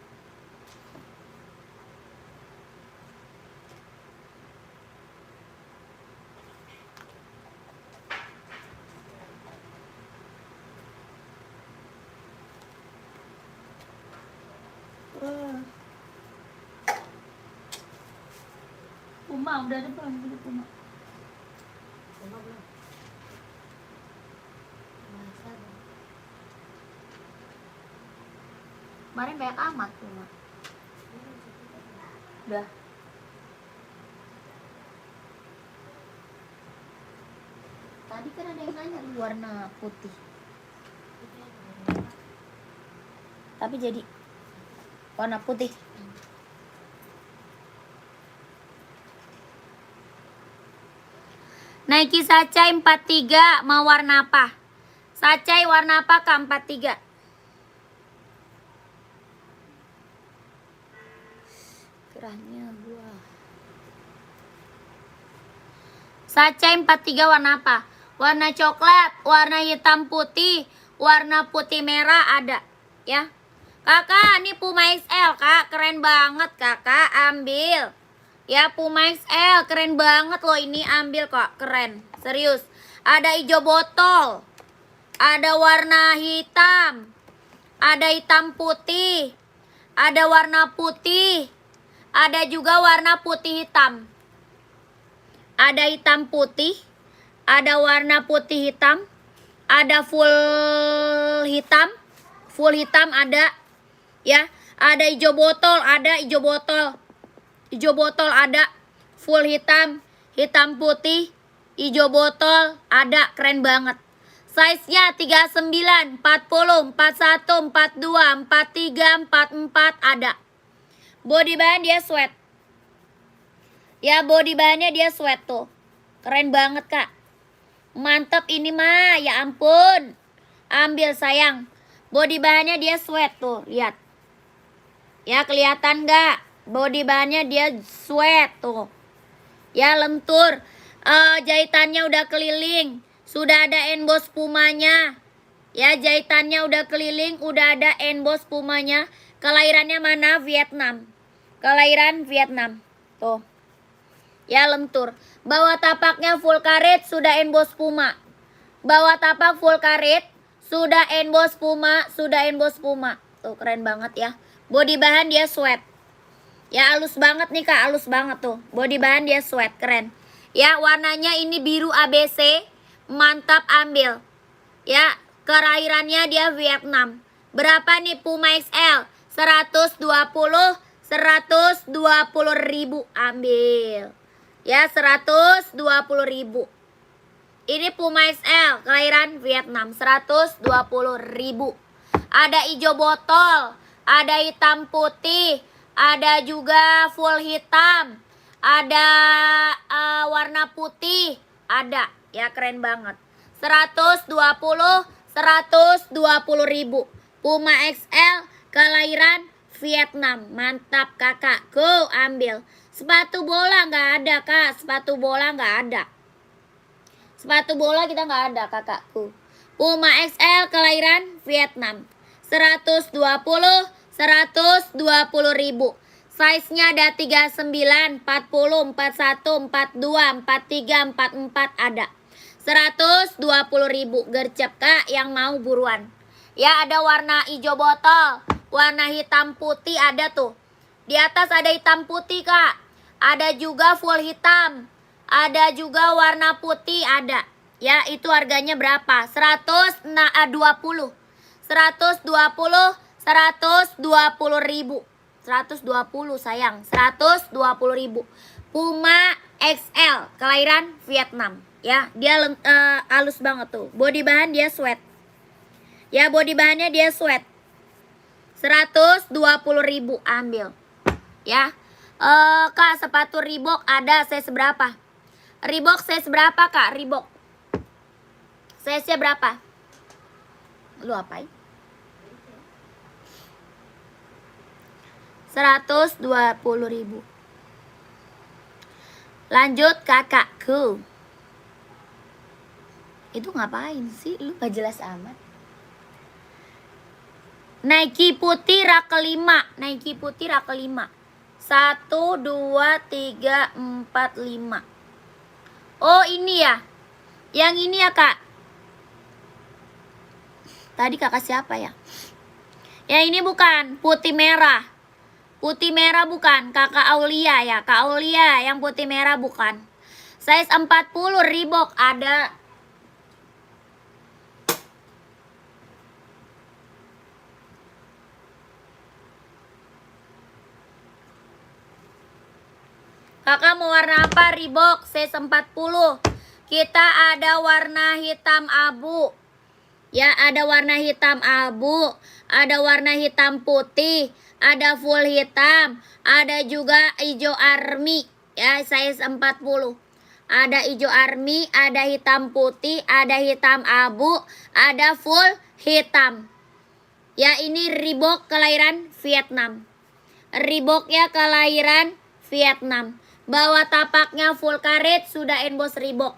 Puma udah ada belum? Udah Puma. Puma belum. Kemarin banyak amat tuh, Mak. Udah. Tadi kan ada yang nanya warna putih. Tapi jadi warna putih. Nike Sacai 43 mau warna apa? Sacai warna apa Kak 43? Gerahnya gua. Sacai 43 warna apa? Warna coklat, warna hitam putih, warna putih merah ada, ya. Kakak, ini Puma XL, Kak. Keren banget, Kakak. Ambil. Ya, Puma XL. Keren banget loh ini. Ambil kok. Keren. Serius. Ada hijau botol. Ada warna hitam. Ada hitam putih. Ada warna putih. Ada juga warna putih hitam. Ada hitam putih. Ada warna putih hitam. Ada full hitam. Full hitam ada. Ya, ada hijau botol, ada hijau botol. Hijau botol ada, full hitam, hitam putih, hijau botol ada, keren banget. Size-nya 39, 40, 41, 42, 43, 44 ada. Body bahan dia sweat. Ya, body bahannya dia sweat tuh. Keren banget, Kak. Mantep ini mah, ya ampun. Ambil sayang. Body bahannya dia sweat tuh, lihat. Ya, kelihatan nggak? Body bahannya dia sweat tuh. Ya, lentur. Jahitannya udah keliling. Sudah ada emboss Pumanya. Ya, jahitannya udah keliling, udah ada emboss Pumanya. Kelahirannya mana? Vietnam. Kelahiran Vietnam. Tuh. Ya, lentur. Bawah tapaknya full karet, sudah emboss Puma. Bawah tapak full karet, sudah emboss Puma, sudah emboss Puma. Tuh, keren banget ya. Body bahan dia sweat. Ya, halus banget nih, Kak. Halus banget tuh. Body bahan dia sweat. Keren. Ya, warnanya ini biru ABC. Mantap, ambil. Ya, kelahirannya dia Vietnam. Berapa nih Puma XL? 120. 120 ribu. Ambil. Ya, 120 ribu. Ini Puma XL. Kelahiran Vietnam. 120 ribu. Ada hijau botol. Ada hitam putih, ada juga full hitam, ada warna putih, ada. Ya, keren banget. 120 ribu. Puma XL kelahiran Vietnam. Mantap, Kakak. Go, ambil. Sepatu bola nggak ada, Kak. Sepatu bola nggak ada. Sepatu bola kita nggak ada, Kakakku. Puma XL kelahiran Vietnam. 120 ribu. Size-nya ada 39, 40, 41, 42, 43, 44 ada. 120 ribu. Gercep, Kak, yang mau buruan. Ya, ada warna hijau botol, warna hitam putih ada tuh. Di atas ada hitam putih, Kak. Ada juga full hitam. Ada juga warna putih ada. Ya, itu harganya berapa? 120. 120 ribu. 120 sayang. 120 ribu. Puma XL kelahiran Vietnam. Ya, dia halus banget tuh. Body bahan dia sweat. Ya, body bahannya dia sweat. 120 ribu. Ambil. Ya. Kak, sepatu Reebok ada size berapa? Reebok size berapa, Kak? Reebok size-nya berapa? Lu apain? 120 ribu. Lanjut, kakakku. Itu ngapain sih? Lu gak jelas amat. Nike putih rak kelima. Nike putih rak kelima. 1, 2, 3, 4, 5. Oh, ini ya. Yang ini ya, Kak. Tadi kakak siapa ya? Yang ini bukan. Putih merah. Putih merah bukan. Kakak Aulia ya. Kak Aulia yang putih merah bukan. Size 40 Reebok ada. Kakak mau warna apa? Reebok C40. Kita ada warna hitam abu. Ya, ada warna hitam abu, ada warna hitam putih, ada full hitam, ada juga hijau army. Ya, size 40. Ada hijau army, ada hitam putih, ada hitam abu, ada full hitam. Ya, ini Reebok kelahiran Vietnam. Reeboknya kelahiran Vietnam. Bawah tapaknya full karet, sudah emboss Reebok.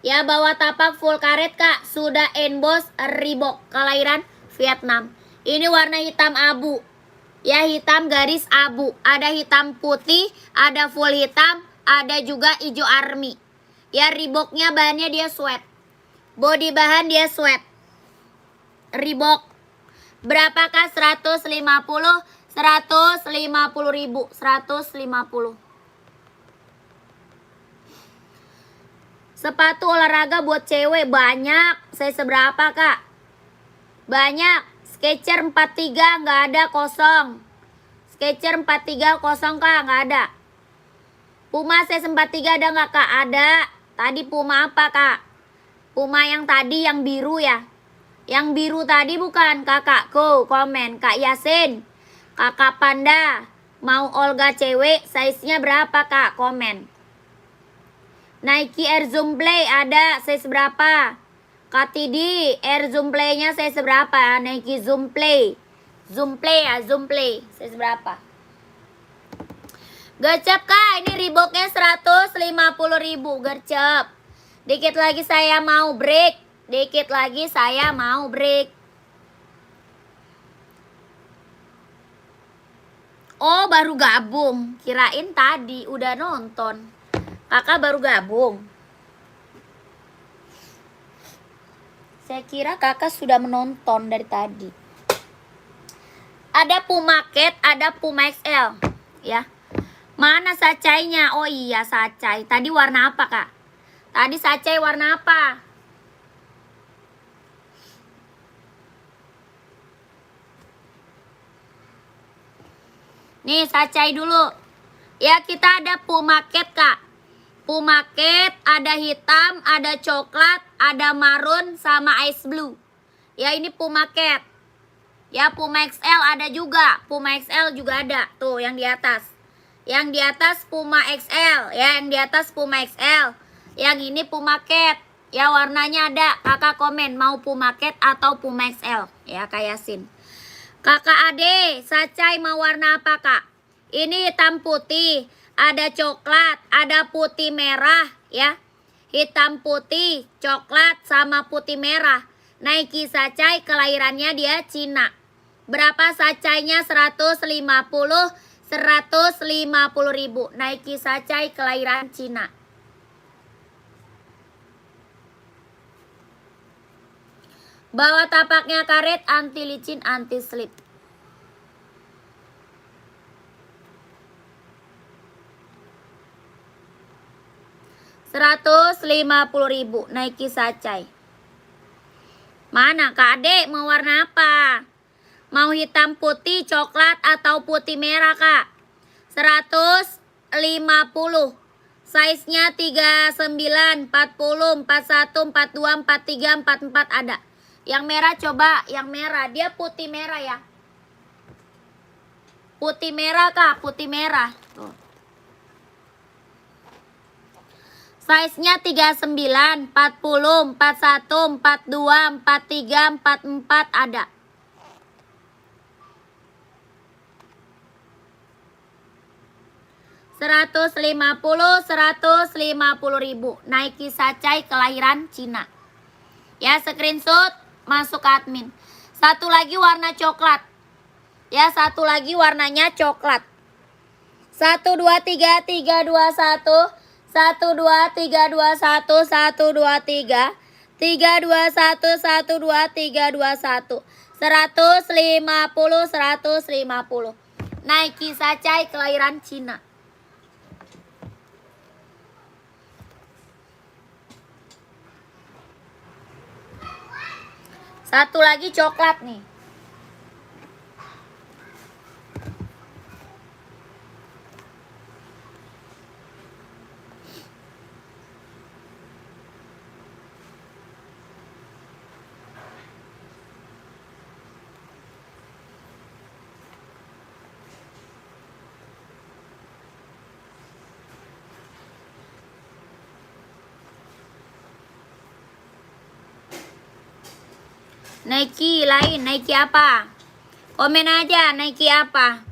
Ya, bawah tapak full karet kak, sudah emboss Reebok kelahiran Vietnam. Ini warna hitam abu. Ya, hitam garis abu. Ada hitam putih, ada full hitam, ada juga hijau army. Ya, Reeboknya bahannya dia sweat. Body bahan dia sweat. Reebok. Berapakah? 150. 150.000. 150. Sepatu olahraga buat cewek banyak. Saya seberapa kak? Banyak. Skechers 43 nggak ada, kosong. Skechers 43 kosong kak, nggak ada. Puma size 43 ada nggak kak? Ada. Tadi Puma apa kak? Puma yang tadi yang biru ya. Yang biru tadi bukan kakakku. Komen Kak Yasin. Kakak Panda. Mau Olga cewek, size-nya berapa kak? Komen. Nike Air Zoom Play ada, size berapa? Katidi Air Zoom Play-nya size berapa? Nike Zoom Play. Zoom Play ya, Zoom Play. Size berapa? Gercep kak, ini Reeboknya 150.000. Gercep. Dikit lagi saya mau break. Dikit lagi saya mau break. Oh, baru gabung. Kirain tadi udah nonton. Kakak baru gabung. Saya kira kakak sudah menonton dari tadi. Ada Puma Cat, ada Puma XL. Ya. Mana sacainya? Oh iya, sacai. Tadi warna apa kak? Tadi sacai warna apa? Nih, sacai dulu. Ya, kita ada Puma Cat kak. Puma Cat, ada hitam, ada coklat, ada marun, sama ice blue. Ya, ini Puma Cat. Ya, Puma XL ada juga. Puma XL juga ada. Tuh, yang di atas. Yang di atas Puma XL. Ya, yang di atas Puma XL. Yang ini Puma Cat. Ya, warnanya ada. Kakak komen mau Puma Cat atau Puma XL. Ya, Kak Yasin. Kakak Ade, sacai mau warna apa kak? Ini hitam putih. Ada coklat, ada putih merah ya. Hitam putih, coklat sama putih merah. Nike sacai kelahirannya dia Cina. Berapa sacainya? 150.000. Nike sacai kelahiran Cina. Bawah tapaknya karet, anti licin, anti slip. Rp150.000 Nike sacai. Mana Kak Ade mau warna apa? Mau hitam putih, coklat atau putih merah kak? 150. Size-nya 39, 40, 41, 42, 43, 44 ada. Yang merah coba, yang merah. Dia putih merah ya. Putih merah kak, putih merah. Tuh. Size-nya 39, 40, 41, 42, 43, 44 ada. Rp150.000 Nike sacai kelahiran Cina. Ya, screenshot masuk ke admin. Satu lagi warna coklat. Ya, satu lagi warnanya coklat. 1 2 3 3 2 1 1 2 3 2 1 1 2 3 3 2 1 1 2 3 2 1 150. Nike sacai kelahiran Cina. Satu lagi coklat nih. Nike lain, Nike apa? Komen aja Nike apa.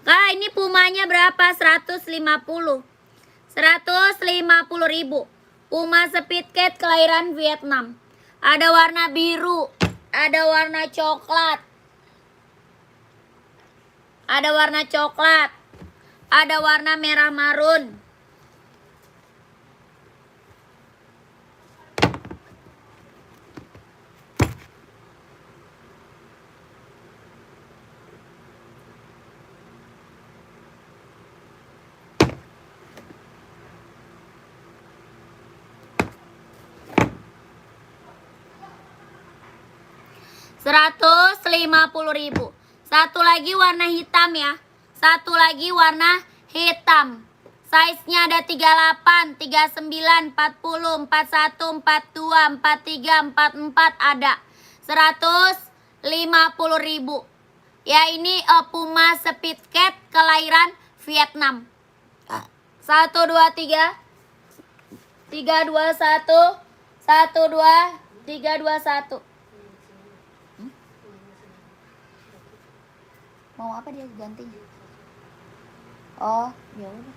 Kak, ini Pumanya berapa? 150. 150.000. Puma Speedcat kelahiran Vietnam. Ada warna biru, ada warna coklat. Ada warna coklat. Ada warna merah marun. Rp150.000. Satu lagi warna hitam ya. Satu lagi warna hitam. Size-nya ada 38, 39, 40, 41, 42, 43, 44 ada. 150.000. Ya ini Puma Speedcat kelahiran Vietnam. 1 2 3 3 2 1 1 2 3 2 1. Mau apa dia ganti? Oh, ya udah.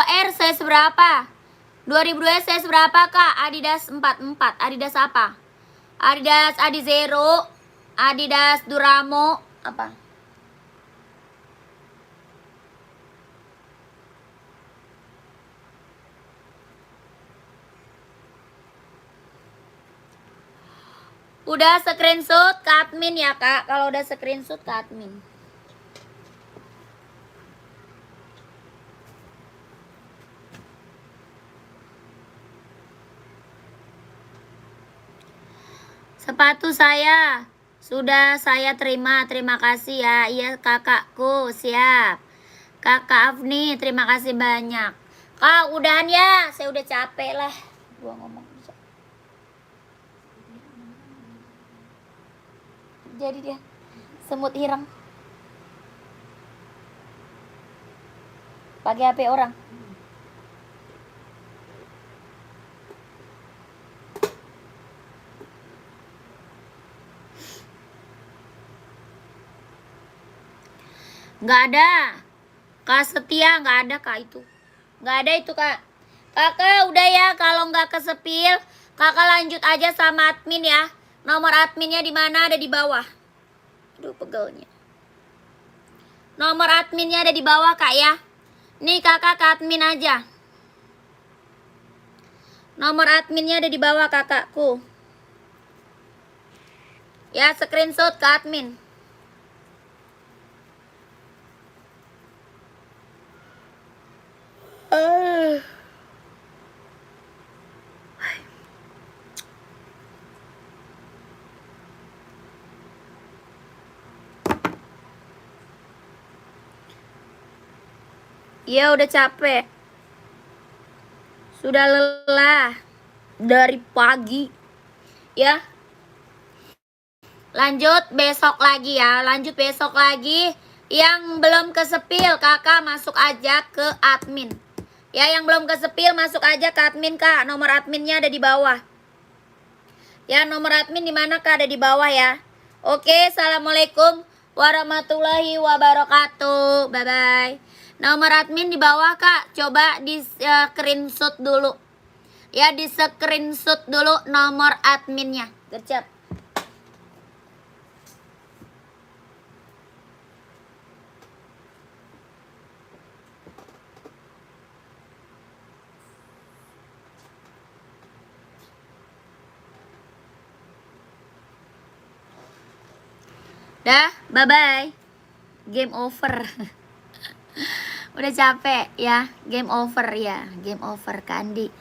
R size berapa? 2002 size berapa Kak? Adidas 44. Adidas apa? Adidas Adizero, Adidas Duramo, apa? Udah screenshot ke admin ya Kak. Kalau udah screenshot ke admin. Sepatu saya sudah saya terima. Terima kasih ya. Iya kakakku, siap. Kakak Afni, terima kasih banyak. Kak, udahan ya. Saya udah capek lah. Gua ngomong. Jadi dia semut hirang pakai HP orang. Nggak ada Kak Setia, nggak ada Kak itu. Nggak ada itu Kak. Kakak udah ya, kalau nggak kesepil kakak lanjut aja sama admin ya. Nomor adminnya di mana? Ada di bawah. Aduh pegelnya. Nomor adminnya ada di bawah Kak ya. Nih kakak ke admin aja. Nomor adminnya ada di bawah kakakku. Ya screenshot ke admin. Ya udah capek. Sudah lelah dari pagi. Ya. Lanjut besok lagi ya. Lanjut besok lagi. Yang belum kesepil kakak masuk aja ke admin. Ya yang belum kesepil masuk aja ke admin Kak. Nomor adminnya ada di bawah. Ya nomor admin di mana Kak? Ada di bawah ya. Oke, assalamualaikum warahmatullahi wabarakatuh. Bye bye. Nomor admin di bawah Kak. Coba di screenshot dulu. Ya di screenshot dulu nomor adminnya. Gercep. Dah, bye bye. Game over. Udah capek ya, game over ya, game over Kandi.